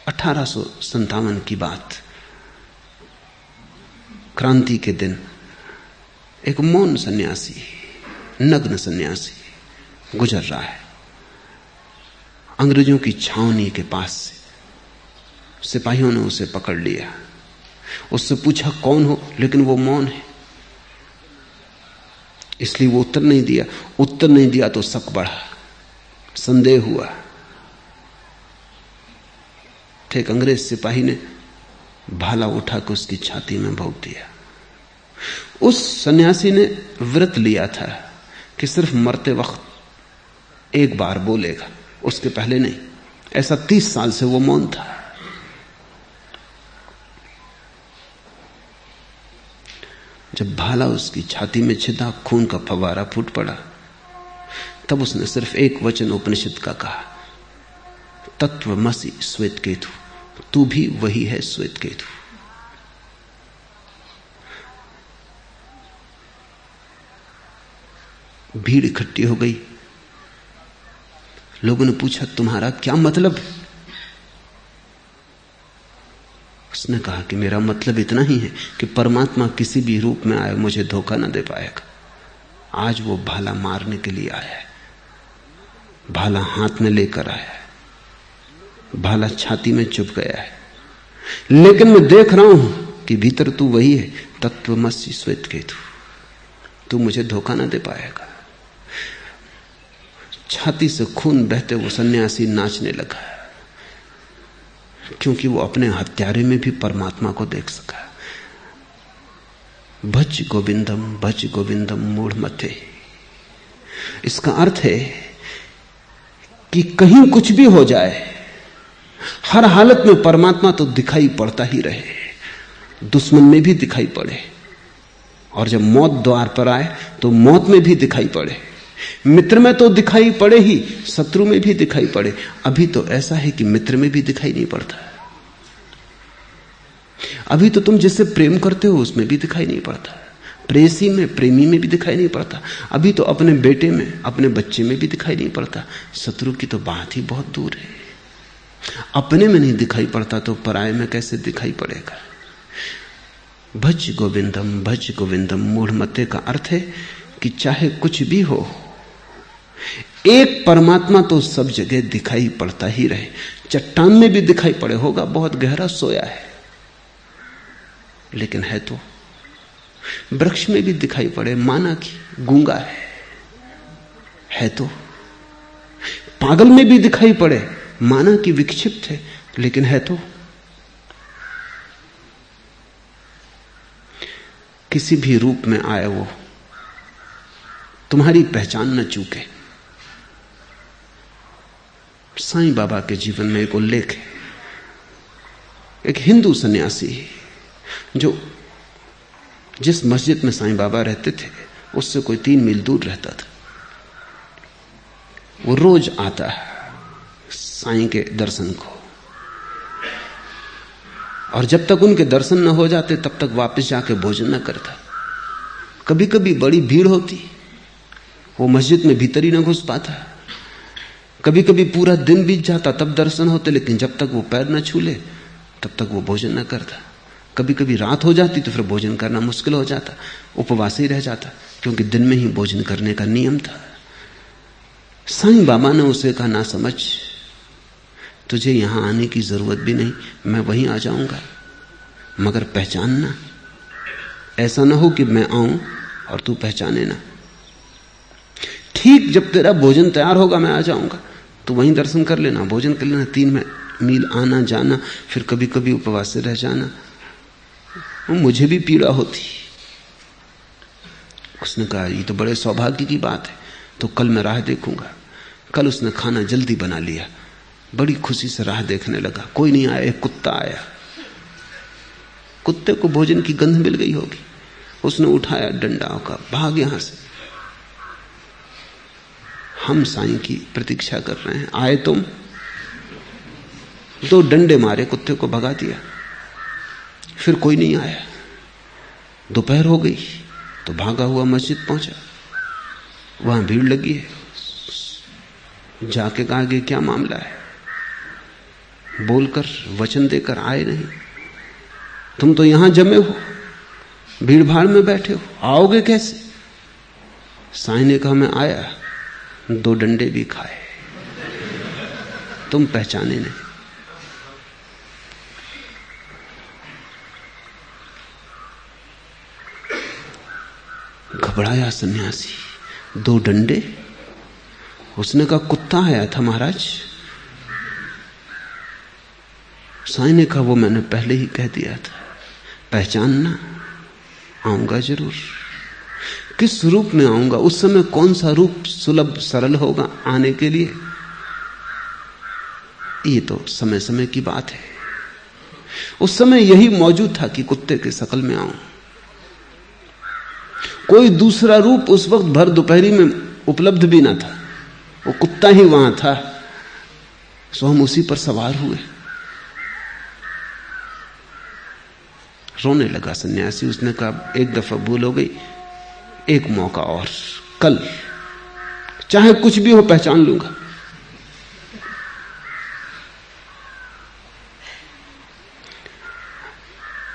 1857 की बात, क्रांति के दिन एक मौन सन्यासी, नग्न सन्यासी गुजर रहा है अंग्रेजों की छावनी के पास से। सिपाहियों ने उसे पकड़ लिया, उससे पूछा कौन हो, लेकिन वो मौन है, इसलिए वो उत्तर नहीं दिया। उत्तर नहीं दिया तो शक बढ़ा, संदेह हुआ। एक अंग्रेज सिपाही ने भाला उठा के उसकी छाती में भोंक दिया। उस सन्यासी ने व्रत लिया था कि सिर्फ मरते वक्त एक बार बोलेगा, उसके पहले नहीं। ऐसा 30 साल से वो मौन था। जब भाला उसकी छाती में छिदा, खून का फवारा फूट पड़ा, तब उसने सिर्फ एक वचन उपनिषद का कहा, तत्वमसि श्वेतकेतु, तू भी वही है श्वेतकेतु। भीड़ इकट्ठी हो गई। लोगों ने पूछा तुम्हारा क्या मतलब है? उसने कहा कि मेरा मतलब इतना ही है कि परमात्मा किसी भी रूप में आए मुझे धोखा न दे पाएगा। आज वो भाला मारने के लिए आया है, भाला हाथ में लेकर आया है, भाला छाती में चुभ गया है, लेकिन मैं देख रहा हूं कि भीतर तू वही है, तत्वमसि श्वेतकेतु, तू मुझे धोखा न दे पाएगा। छाती से खून बहते वो सन्यासी नाचने लगा, क्योंकि वो अपने हत्यारे में भी परमात्मा को देख सका। भज गोविंदम मूढ़ मते। इसका अर्थ है कि कहीं कुछ भी हो जाए, हर हालत में परमात्मा तो दिखाई पड़ता ही रहे, दुश्मन में भी दिखाई पड़े, और जब मौत द्वार पर आए तो मौत में भी दिखाई पड़े, मित्र में तो दिखाई पड़े ही, शत्रु में भी दिखाई पड़े। अभी तो ऐसा है कि मित्र में भी दिखाई नहीं पड़ता। अभी तो तुम जिससे प्रेम करते हो उसमें भी दिखाई नहीं पड़ता, प्रेयसी में, प्रेमी में भी दिखाई नहीं पड़ता। अभी तो अपने बेटे में, अपने बच्चे में भी दिखाई नहीं पड़ता। शत्रु की तो बात ही बहुत दूर है। अपने में नहीं दिखाई पड़ता तो पराये में कैसे दिखाई पड़ेगा। भज गोविंदम मूढ़ मते का अर्थ है कि चाहे कुछ भी हो, एक परमात्मा तो सब जगह दिखाई पड़ता ही रहे। चट्टान में भी दिखाई पड़े, होगा बहुत गहरा सोया है, लेकिन है तो। वृक्ष में भी दिखाई पड़े, माना कि गूंगा है तो। पागल में भी दिखाई पड़े, माना कि विक्षिप्त है, लेकिन है तो। किसी भी रूप में आए वो तुम्हारी पहचान न चूके। साईं बाबा के जीवन में एक उल्लेख है। एक हिंदू सन्यासी जो जिस मस्जिद में साईं बाबा रहते थे उससे कोई 3 मील दूर रहता था, वो रोज आता है साईं के दर्शन को, और जब तक उनके दर्शन न हो जाते तब तक वापस जाके भोजन न करता। कभी कभी बड़ी भीड़ होती, वो मस्जिद में भीतर ही न घुस पाता। कभी कभी पूरा दिन बीत जाता तब दर्शन होते, लेकिन जब तक वो पैर न छूले तब तक वो भोजन न करता। कभी कभी रात हो जाती तो फिर भोजन करना मुश्किल हो जाता, उपवास ही रह जाता, क्योंकि दिन में ही भोजन करने का नियम था। साईं बाबा ने उसे कहा, ना समझ, तुझे यहां आने की जरूरत भी नहीं, मैं वहीं आ जाऊंगा, मगर पहचानना, ऐसा ना हो कि मैं आऊं और तू पहचाने ना। ठीक जब तेरा भोजन तैयार होगा मैं आ जाऊंगा, तू वहीं दर्शन कर लेना, भोजन कर लेना। 3 मील आना जाना, फिर कभी कभी उपवास से रह जाना, मुझे भी पीड़ा होती। उसने कहा, ये तो बड़े सौभाग्य की बात है, तो कल मैं राह देखूंगा। कल उसने खाना जल्दी बना लिया, बड़ी खुशी से राह देखने लगा। कोई नहीं आया, एक कुत्ता आया। कुत्ते को भोजन की गंध मिल गई होगी, उसने उठाया डंडा का, भाग यहां से। हम साईं की प्रतीक्षा कर रहे हैं। आए तुम, 2 डंडे मारे, कुत्ते को भगा दिया। फिर कोई नहीं आया। दोपहर हो गई तो भागा हुआ मस्जिद पहुंचा। वहां भीड़ लगी है। जाके कहा कि क्या मामला है? बोलकर वचन देकर आए नहीं। तुम तो यहां जमे हो, भीड़ भाड़ में बैठे हो, आओगे कैसे? साईं ने कहा मैं आया, 2 डंडे भी खाए, तुम पहचाने नहीं। घबराया सन्यासी। 2 डंडे? उसने कहा कुत्ता आया था महाराज। साईं ने कहा वो मैंने पहले ही कह दिया था, पहचानना। आऊंगा जरूर। किस रूप में आऊंगा? उस समय कौन सा रूप सुलभ सरल होगा आने के लिए? ये तो समय समय की बात है। उस समय यही मौजूद था कि कुत्ते के शकल में आऊं। कोई दूसरा रूप उस वक्त भर दोपहरी में उपलब्ध भी ना था, वो कुत्ता ही वहां था। सो हम उसी पर सवार हुए। रोने लगा सन्यासी। उसने कहा एक दफा भूल हो गई, एक मौका और, कल चाहे कुछ भी हो पहचान लूंगा।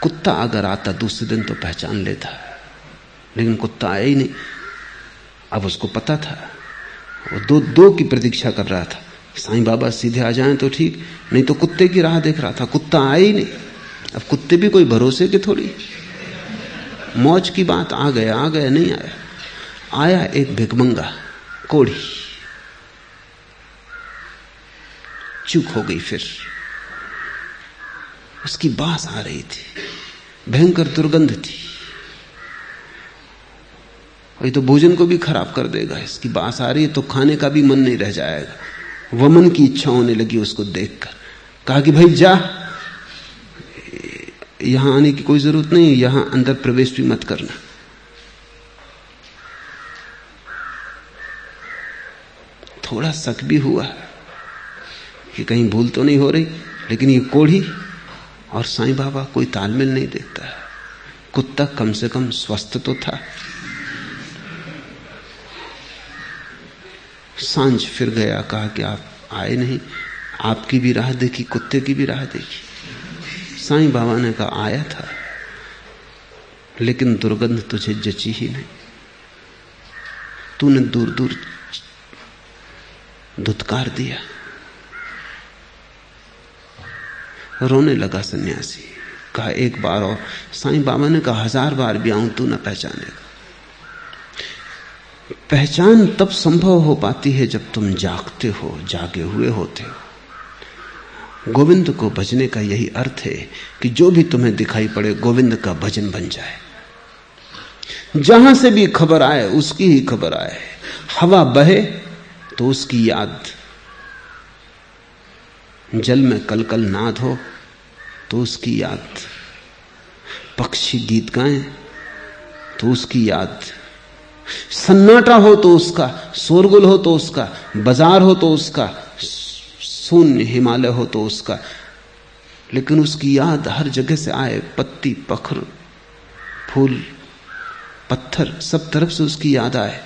कुत्ता अगर आता दूसरे दिन तो पहचान लेता, लेकिन कुत्ता आया ही नहीं। अब उसको पता था, वो दो की प्रतीक्षा कर रहा था। साईं बाबा सीधे आ जाएं तो ठीक, नहीं तो कुत्ते की राह देख रहा था। कुत्ता आया ही नहीं। अब कुत्ते भी कोई भरोसे के थोड़ी, मौज की बात, आ गया नहीं आया। आया एक भिखमंगा, कोढ़ी। चूक हो गई। फिर उसकी बास आ रही थी, भयंकर दुर्गंध थी। और ये तो भोजन को भी खराब कर देगा। इसकी बास आ रही है तो खाने का भी मन नहीं रह जाएगा। वमन की इच्छा होने लगी उसको देखकर। कहा कि भाई जा, यहां आने की कोई जरूरत नहीं, यहां अंदर प्रवेश भी मत करना। थोड़ा शक भी हुआ कि कहीं भूल तो नहीं हो रही, लेकिन ये कोढ़ी और साईं बाबा कोई तालमेल नहीं देखता। कुत्ता कम से कम स्वस्थ तो था। सांझ फिर गया, कहा कि आप आए नहीं, आपकी भी राह देखी, कुत्ते की भी राह देखी। साईं बाबा ने कहा आया था, लेकिन दुर्गंध तुझे जची ही नहीं। तूने दूर दूर धुतकार दिया। रोने लगा सन्यासी। कहा एक बार और। साईं बाबा ने कहा 1000 बार भी आऊं तू न पहचानेगा। पहचान तब संभव हो पाती है जब तुम जागते हो, जागे हुए होते हो। गोविंद को भजने का यही अर्थ है कि जो भी तुम्हें दिखाई पड़े गोविंद का भजन बन जाए। जहां से भी खबर आए उसकी ही खबर आए। हवा बहे तो उसकी याद, जल में कलकल नाद हो तो उसकी याद, पक्षी गीत गाएं तो उसकी याद, सन्नाटा हो तो उसका, शोरगुल हो तो उसका, बाजार हो तो उसका, शून्य हिमालय हो तो उसका, लेकिन उसकी याद हर जगह से आए। पत्ती, पखर, फूल, पत्थर, सब तरफ से उसकी याद आए।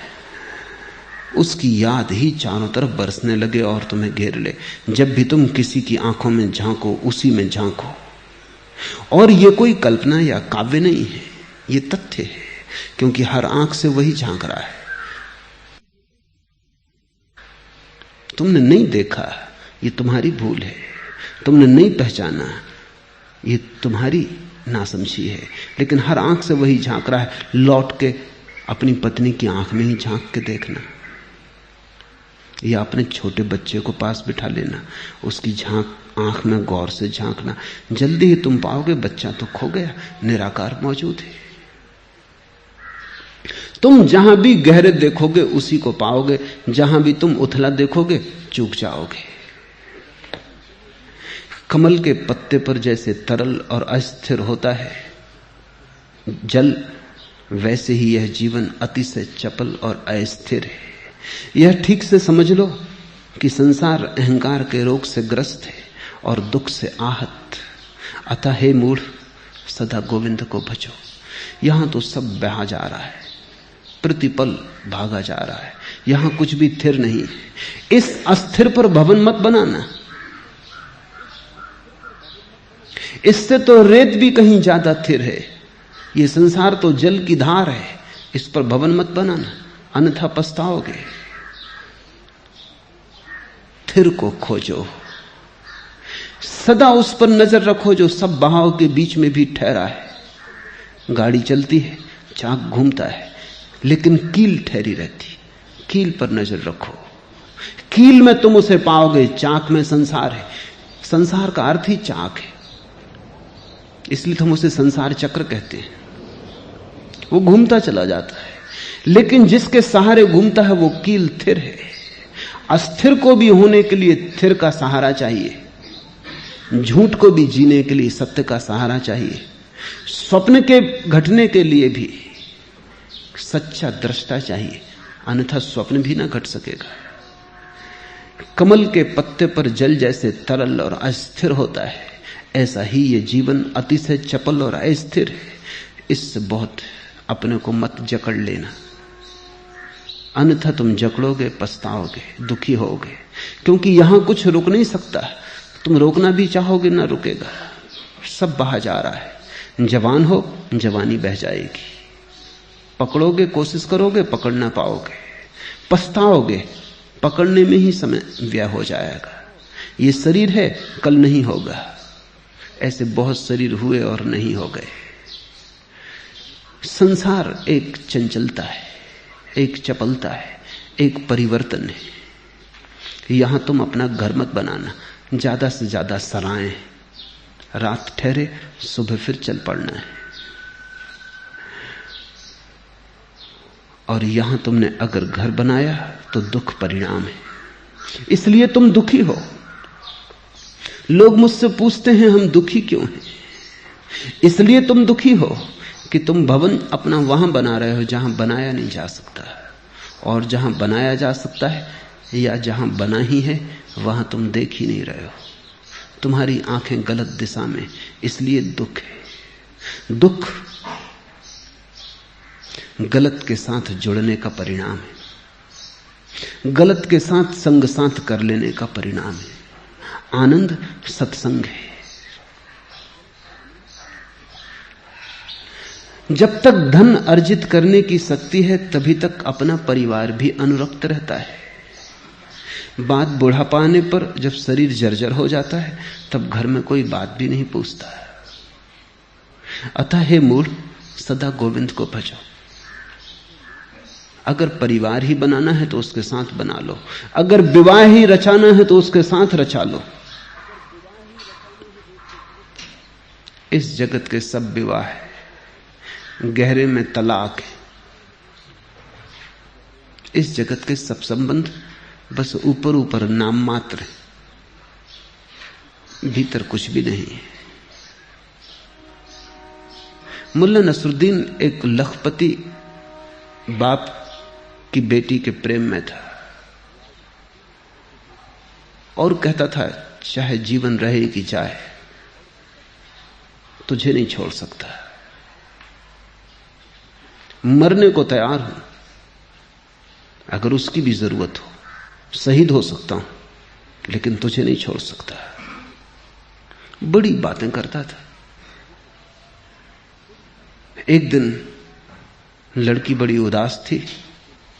उसकी याद ही चारों तरफ बरसने लगे और तुम्हें घेर ले। जब भी तुम किसी की आंखों में झांको, उसी में झांको। और ये कोई कल्पना या काव्य नहीं है, ये तथ्य है, क्योंकि हर आंख से वही झांक रहा है। तुमने नहीं देखा, ये तुम्हारी भूल है। तुमने नहीं पहचाना, ये तुम्हारी नासमझी है। लेकिन हर आंख से वही झांक रहा है। लौट के अपनी पत्नी की आंख में ही झांक के देखना, या अपने छोटे बच्चे को पास बिठा लेना, उसकी आंख में गौर से झांकना। जल्दी ही तुम पाओगे बच्चा तो खो गया, निराकार मौजूद है। तुम जहां भी गहरे देखोगे उसी को पाओगे, जहां भी तुम उथला देखोगे चूक जाओगे। कमल के पत्ते पर जैसे तरल और अस्थिर होता है जल, वैसे ही यह जीवन अतिशय चपल और अस्थिर है। यह ठीक से समझ लो कि संसार अहंकार के रोग से ग्रस्त है और दुख से आहत। अतः हे मूढ़, सदा गोविंद को भजो। यहां तो सब बहा जा रहा है, प्रतिपल भागा जा रहा है, यहां कुछ भी स्थिर नहीं है। इस अस्थिर पर भवन मत बनाना। इससे तो रेत भी कहीं ज्यादा स्थिर है। यह संसार तो जल की धार है, इस पर भवन मत बनाना, अन्यथा पछताओगे। स्थिर को खोजो, सदा उस पर नजर रखो जो सब बहाव के बीच में भी ठहरा है। गाड़ी चलती है, चाक घूमता है, लेकिन कील ठहरी रहती। कील पर नजर रखो, कील में तुम उसे पाओगे, चाक में संसार है। संसार का अर्थ ही चाक है, इसलिए तो हम उसे संसार चक्र कहते हैं। वो घूमता चला जाता है, लेकिन जिसके सहारे घूमता है वो कील स्थिर है। अस्थिर को भी होने के लिए स्थिर का सहारा चाहिए, झूठ को भी जीने के लिए सत्य का सहारा चाहिए, स्वप्न के घटने के लिए भी सच्चा दृष्टा चाहिए, अन्यथा स्वप्न भी ना घट सकेगा। कमल के पत्ते पर जल जैसे तरल और अस्थिर होता है, ऐसा ही ये जीवन अतिशय चपल और अस्थिर है। इससे बहुत अपने को मत जकड़ लेना, अन्यथा तुम जकड़ोगे, पछताओगे, दुखी होगे। क्योंकि यहां कुछ रुक नहीं सकता, तुम रोकना भी चाहोगे ना रुकेगा, सब बहा जा रहा है। जवान हो, जवानी बह जाएगी, पकड़ोगे, कोशिश करोगे, पकड़ ना पाओगे, पछताओगे, पकड़ने में ही समय व्यय हो जाएगा। ये शरीर है, कल नहीं होगा। ऐसे बहुत शरीर हुए और नहीं हो गए। संसार एक चंचलता है, एक चपलता है, एक परिवर्तन है। यहां तुम अपना घर मत बनाना, ज्यादा से ज्यादा सराएं, रात ठहरे, सुबह फिर चल पड़ना है। और यहां तुमने अगर घर बनाया तो दुख परिणाम है, इसलिए तुम दुखी हो। लोग मुझसे पूछते हैं हम दुखी क्यों हैं? इसलिए तुम दुखी हो कि तुम भवन अपना वहां बना रहे हो जहां बनाया नहीं जा सकता, और जहां बनाया जा सकता है या जहां बना ही है वहां तुम देख ही नहीं रहे हो। तुम्हारी आंखें गलत दिशा में, इसलिए दुख है। दुख गलत के साथ जुड़ने का परिणाम है, गलत के साथ संग साथ कर लेने का परिणाम है। आनंद सत्संग है। जब तक धन अर्जित करने की शक्ति है तभी तक अपना परिवार भी अनुरक्त रहता है। बात बुढ़ापा आने पर, जब शरीर जर्जर हो जाता है, तब घर में कोई बात भी नहीं पूछता। अतः हे मूढ़, सदा गोविंद को भजो। अगर परिवार ही बनाना है तो उसके साथ बना लो, अगर विवाह ही रचाना है तो उसके साथ रचा लो। इस जगत के सब विवाह है, गहरे में तलाक है। इस जगत के सब संबंध बस ऊपर ऊपर नाम मात्र है, भीतर कुछ भी नहीं है। मुल्ला नसरुद्दीन एक लखपति बाप की बेटी के प्रेम में था और कहता था चाहे जीवन रहे कि जाए, तुझे नहीं छोड़ सकता, मरने को तैयार हूं, अगर उसकी भी जरूरत हो शहीद हो सकता हूं, लेकिन तुझे नहीं छोड़ सकता। बड़ी बातें करता था। एक दिन लड़की बड़ी उदास थी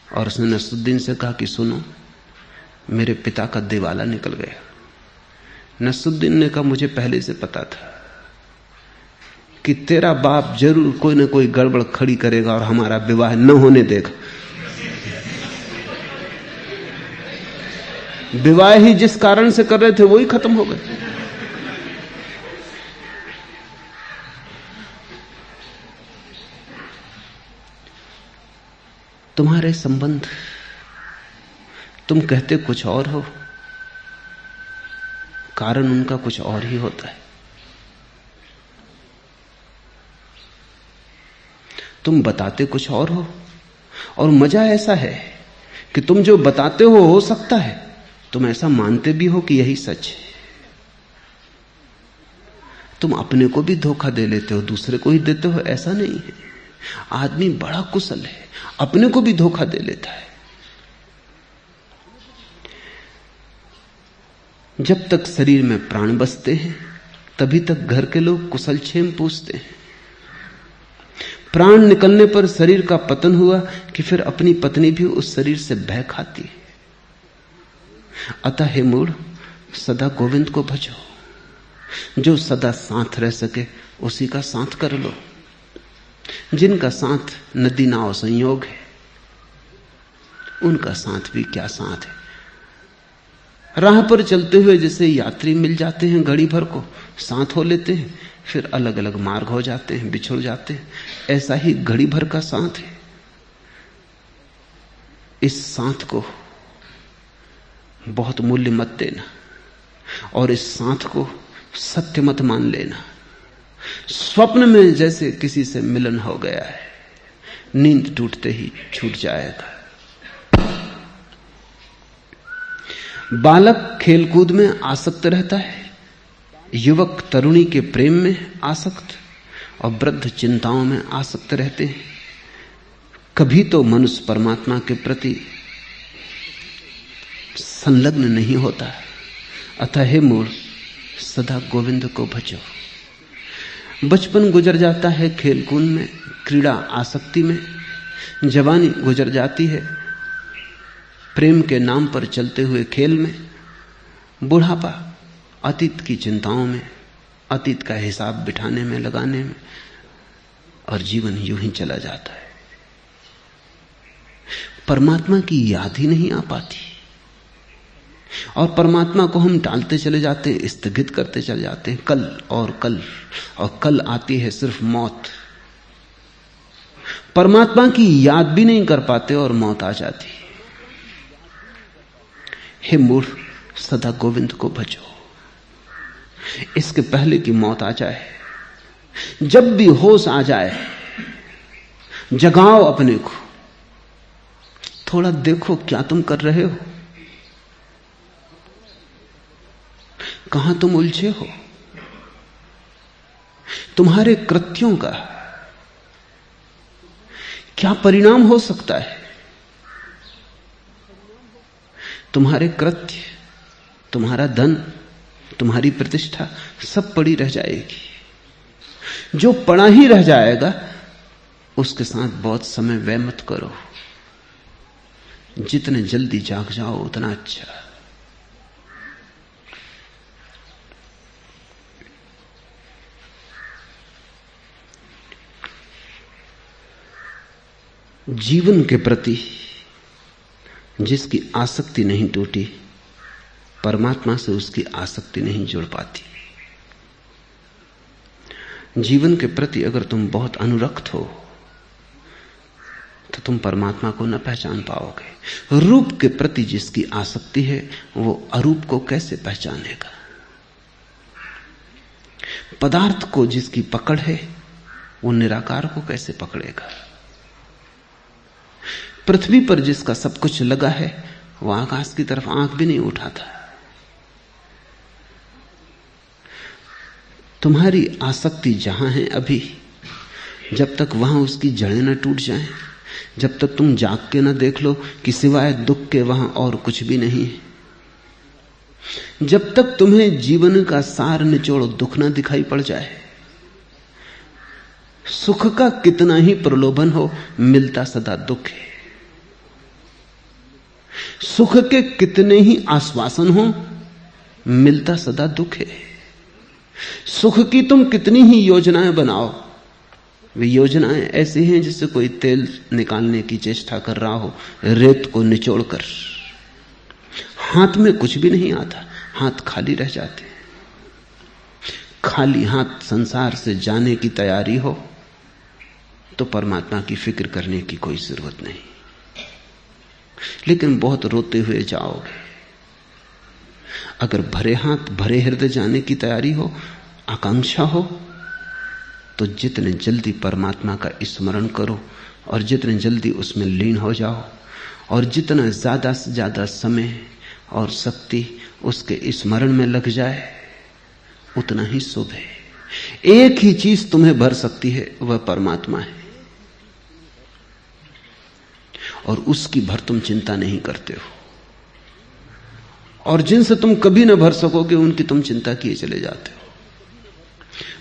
और उसने नसरुद्दीन से कहा कि सुनो, मेरे पिता का दिवाला निकल गया। नसरुद्दीन ने कहा मुझे पहले से पता था कि तेरा बाप जरूर कोई ना कोई गड़बड़ खड़ी करेगा और हमारा विवाह न होने देगा। विवाह ही जिस कारण से कर रहे थे वही खत्म हो गए। तुम्हारे संबंध, तुम कहते कुछ और हो, कारण उनका कुछ और ही होता है। तुम बताते कुछ और हो, और मजा ऐसा है कि तुम जो बताते हो सकता है तुम ऐसा मानते भी हो कि यही सच है। तुम अपने को भी धोखा दे लेते हो, दूसरे को ही देते हो, ऐसा नहीं है। आदमी बड़ा कुशल है, अपने को भी धोखा दे लेता है। जब तक शरीर में प्राण बसते हैं तभी तक घर के लोग कुशल क्षेम पूछते हैं। प्राण निकलने पर शरीर का पतन हुआ कि फिर अपनी पत्नी भी उस शरीर से भय खाती है। अतः हे मूढ़, सदा गोविंद को भजो। जो सदा साथ रह सके उसी का साथ कर लो। जिनका साथ नदी नाव संयोग है उनका साथ भी क्या साथ है। राह पर चलते हुए जैसे यात्री मिल जाते हैं, घड़ी भर को साथ हो लेते हैं, फिर अलग अलग मार्ग हो जाते हैं, बिछुड़ जाते हैं, ऐसा ही घड़ी भर का साथ है। इस साथ को बहुत मूल्य मत देना और इस साथ को सत्य मत मान लेना। स्वप्न में जैसे किसी से मिलन हो गया है, नींद टूटते ही छूट जाएगा। बालक खेलकूद में आसक्त रहता है, युवक तरुणी के प्रेम में आसक्त और वृद्ध चिंताओं में आसक्त रहते हैं। कभी तो मनुष्य परमात्मा के प्रति संलग्न नहीं होता। अतः हे मूढ़, सदा गोविंद को भजो। बचपन गुजर जाता है खेलकूद में, क्रीड़ा आसक्ति में, जवानी गुजर जाती है प्रेम के नाम पर चलते हुए खेल में, बुढ़ापा अतीत की चिंताओं में, अतीत का हिसाब बिठाने में, लगाने में, और जीवन यूं ही चला जाता है। परमात्मा की याद ही नहीं आ पाती और परमात्मा को हम टालते चले जाते हैं, स्थगित करते चले जाते हैं। कल और कल और कल आती है सिर्फ मौत। परमात्मा की याद भी नहीं कर पाते और मौत आ जाती है। हे मूढ़, सदा गोविंद को भजो। इसके पहले कि मौत आ जाए, जब भी होश आ जाए, जगाओ अपने को। थोड़ा देखो क्या तुम कर रहे हो, कहां तुम उलझे हो। तुम्हारे कृत्यों का क्या परिणाम हो सकता है। तुम्हारे कृत्य, तुम्हारा धन, तुम्हारी प्रतिष्ठा सब पड़ी रह जाएगी। जो पड़ा ही रह जाएगा उसके साथ बहुत समय व्यय मत करो। जितने जल्दी जाग जाओ उतना अच्छा। जीवन के प्रति जिसकी आसक्ति नहीं टूटी, परमात्मा से उसकी आसक्ति नहीं जुड़ पाती। जीवन के प्रति अगर तुम बहुत अनुरक्त हो तो तुम परमात्मा को न पहचान पाओगे। रूप के प्रति जिसकी आसक्ति है वो अरूप को कैसे पहचानेगा। पदार्थ को जिसकी पकड़ है वो निराकार को कैसे पकड़ेगा। पृथ्वी पर जिसका सब कुछ लगा है वो आकाश की तरफ आंख भी नहीं उठाता। तुम्हारी आसक्ति जहां है अभी, जब तक वहां उसकी जड़ें न टूट जाएं, जब तक तुम जाग के न देख लो कि सिवाय दुख के वहां और कुछ भी नहीं है, जब तक तुम्हें जीवन का सार निचोड़ दुख न दिखाई पड़ जाए, सुख का कितना ही प्रलोभन हो, मिलता सदा दुख है। सुख के कितने ही आश्वासन हो, मिलता सदा दुख है। सुख की तुम कितनी ही योजनाएं बनाओ, वे योजनाएं ऐसी हैं जैसे कोई तेल निकालने की चेष्टा कर रहा हो रेत को निचोड़कर। हाथ में कुछ भी नहीं आता, हाथ खाली रह जाते। खाली हाथ संसार से जाने की तैयारी हो तो परमात्मा की फिक्र करने की कोई जरूरत नहीं। लेकिन बहुत रोते हुए जाओगे। अगर भरे हाथ भरे हृदय जाने की तैयारी हो, आकांक्षा हो, तो जितने जल्दी परमात्मा का स्मरण करो और जितने जल्दी उसमें लीन हो जाओ और जितना ज्यादा से ज्यादा समय और शक्ति उसके स्मरण में लग जाए उतना ही शुभ है। एक ही चीज तुम्हें भर सकती है, वह परमात्मा है, और उसकी भर तुम चिंता नहीं करते हो। और जिनसे तुम कभी न भर सकोगे उनकी तुम चिंता किए चले जाते हो।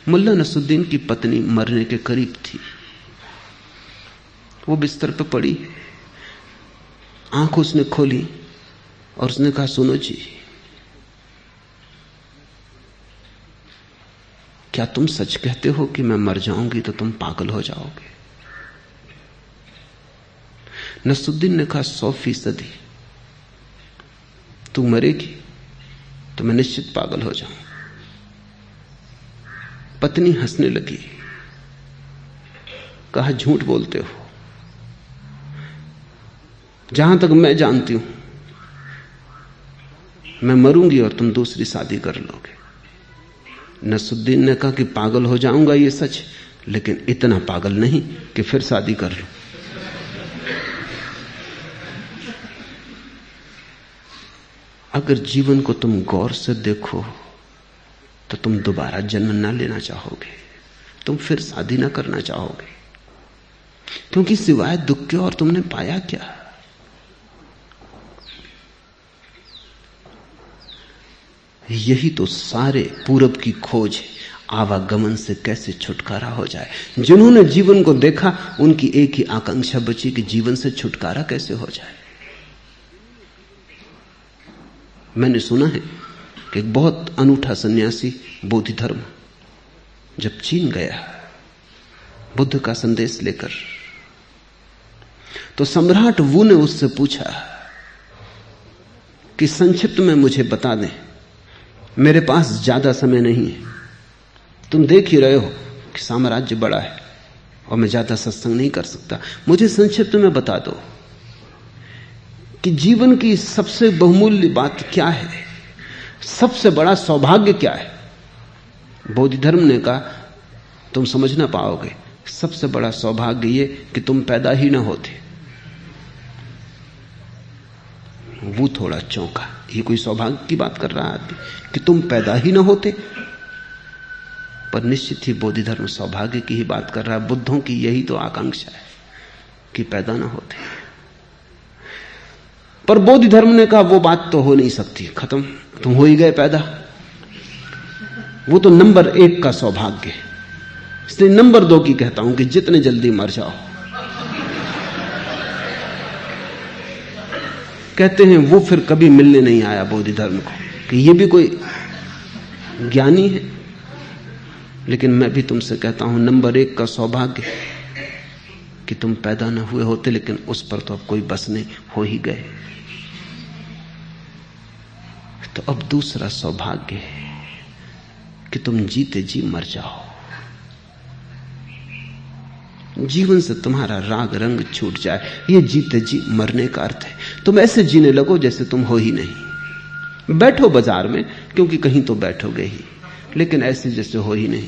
मुल्ला नसरुद्दीन की पत्नी मरने के करीब थी, वो बिस्तर पर पड़ी, आंख उसने खोली और उसने कहा, सुनो जी, क्या तुम सच कहते हो कि मैं मर जाऊंगी तो तुम पागल हो जाओगे? नसरुद्दीन ने कहा, 100%। तू मरेगी तो मैं निश्चित पागल हो जाऊं। पत्नी हंसने लगी, कहा, झूठ बोलते हो। जहां तक मैं जानती हूं मैं मरूंगी और तुम दूसरी शादी कर लोगे। नसरुद्दीन ने कहा कि पागल हो जाऊंगा ये सच, लेकिन इतना पागल नहीं कि फिर शादी कर लो। अगर जीवन को तुम गौर से देखो तो तुम दोबारा जन्म ना लेना चाहोगे, तुम फिर शादी ना करना चाहोगे, क्योंकि सिवाय दुख के और तुमने पाया क्या? यही तो सारे पूरब की खोज है, आवागमन से कैसे छुटकारा हो जाए। जिन्होंने जीवन को देखा उनकी एक ही आकांक्षा बची कि जीवन से छुटकारा कैसे हो जाए। मैंने सुना है कि एक बहुत अनूठा सन्यासी बोधि धर्म जब चीन गया बुद्ध का संदेश लेकर, तो सम्राट वू ने उससे पूछा कि संक्षिप्त में मुझे बता दें, मेरे पास ज्यादा समय नहीं है, तुम देख ही रहे हो कि साम्राज्य बड़ा है और मैं ज्यादा सत्संग नहीं कर सकता, मुझे संक्षिप्त में बता दो कि जीवन की सबसे बहुमूल्य बात क्या है, सबसे बड़ा सौभाग्य क्या है। बोधि धर्म ने कहा, तुम समझ ना पाओगे, सबसे बड़ा सौभाग्य ये कि तुम पैदा ही ना होते। वो थोड़ा चौंका, ये कोई सौभाग्य की बात कर रहा आदमी कि तुम पैदा ही ना होते? पर निश्चित ही बोधि धर्म सौभाग्य की ही बात कर रहा है। बुद्धों की यही तो आकांक्षा है कि पैदा ना होते। पर बोधि धर्म ने कहा, वो बात तो हो नहीं सकती, खत्म, तुम हो ही गए पैदा। वो तो नंबर 1 का सौभाग्य है। इसलिए नंबर 2 की कहता हूं कि जितने जल्दी मर जाओ। कहते हैं वो फिर कभी मिलने नहीं आया बोधि धर्म को कि ये भी कोई ज्ञानी है। लेकिन मैं भी तुमसे कहता हूं, नंबर 1 का सौभाग्य कि तुम पैदा न हुए होते, लेकिन उस पर तो अब कोई बस नहीं, हो ही गए। तो अब दूसरा सौभाग्य है कि तुम जीते जी मर जाओ। जीवन से तुम्हारा राग रंग छूट जाए, ये जीते जी मरने का अर्थ है। तुम ऐसे जीने लगो जैसे तुम हो ही नहीं। बैठो बाजार में, क्योंकि कहीं तो बैठोगे ही, लेकिन ऐसे जैसे हो ही नहीं।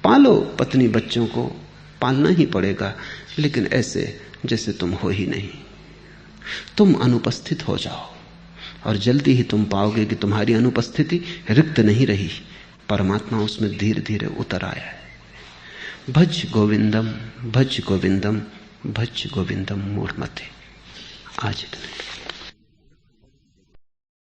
पालो पत्नी बच्चों को, पालना ही पड़ेगा, लेकिन ऐसे जैसे तुम हो ही नहीं। तुम अनुपस्थित हो जाओ और जल्दी ही तुम पाओगे कि तुम्हारी अनुपस्थिति रिक्त नहीं रही, परमात्मा उसमें धीरे धीरे उतर आया है। भज गोविंदम भज गोविंदम भज गोविंदम मूढ़मते। आज इतना।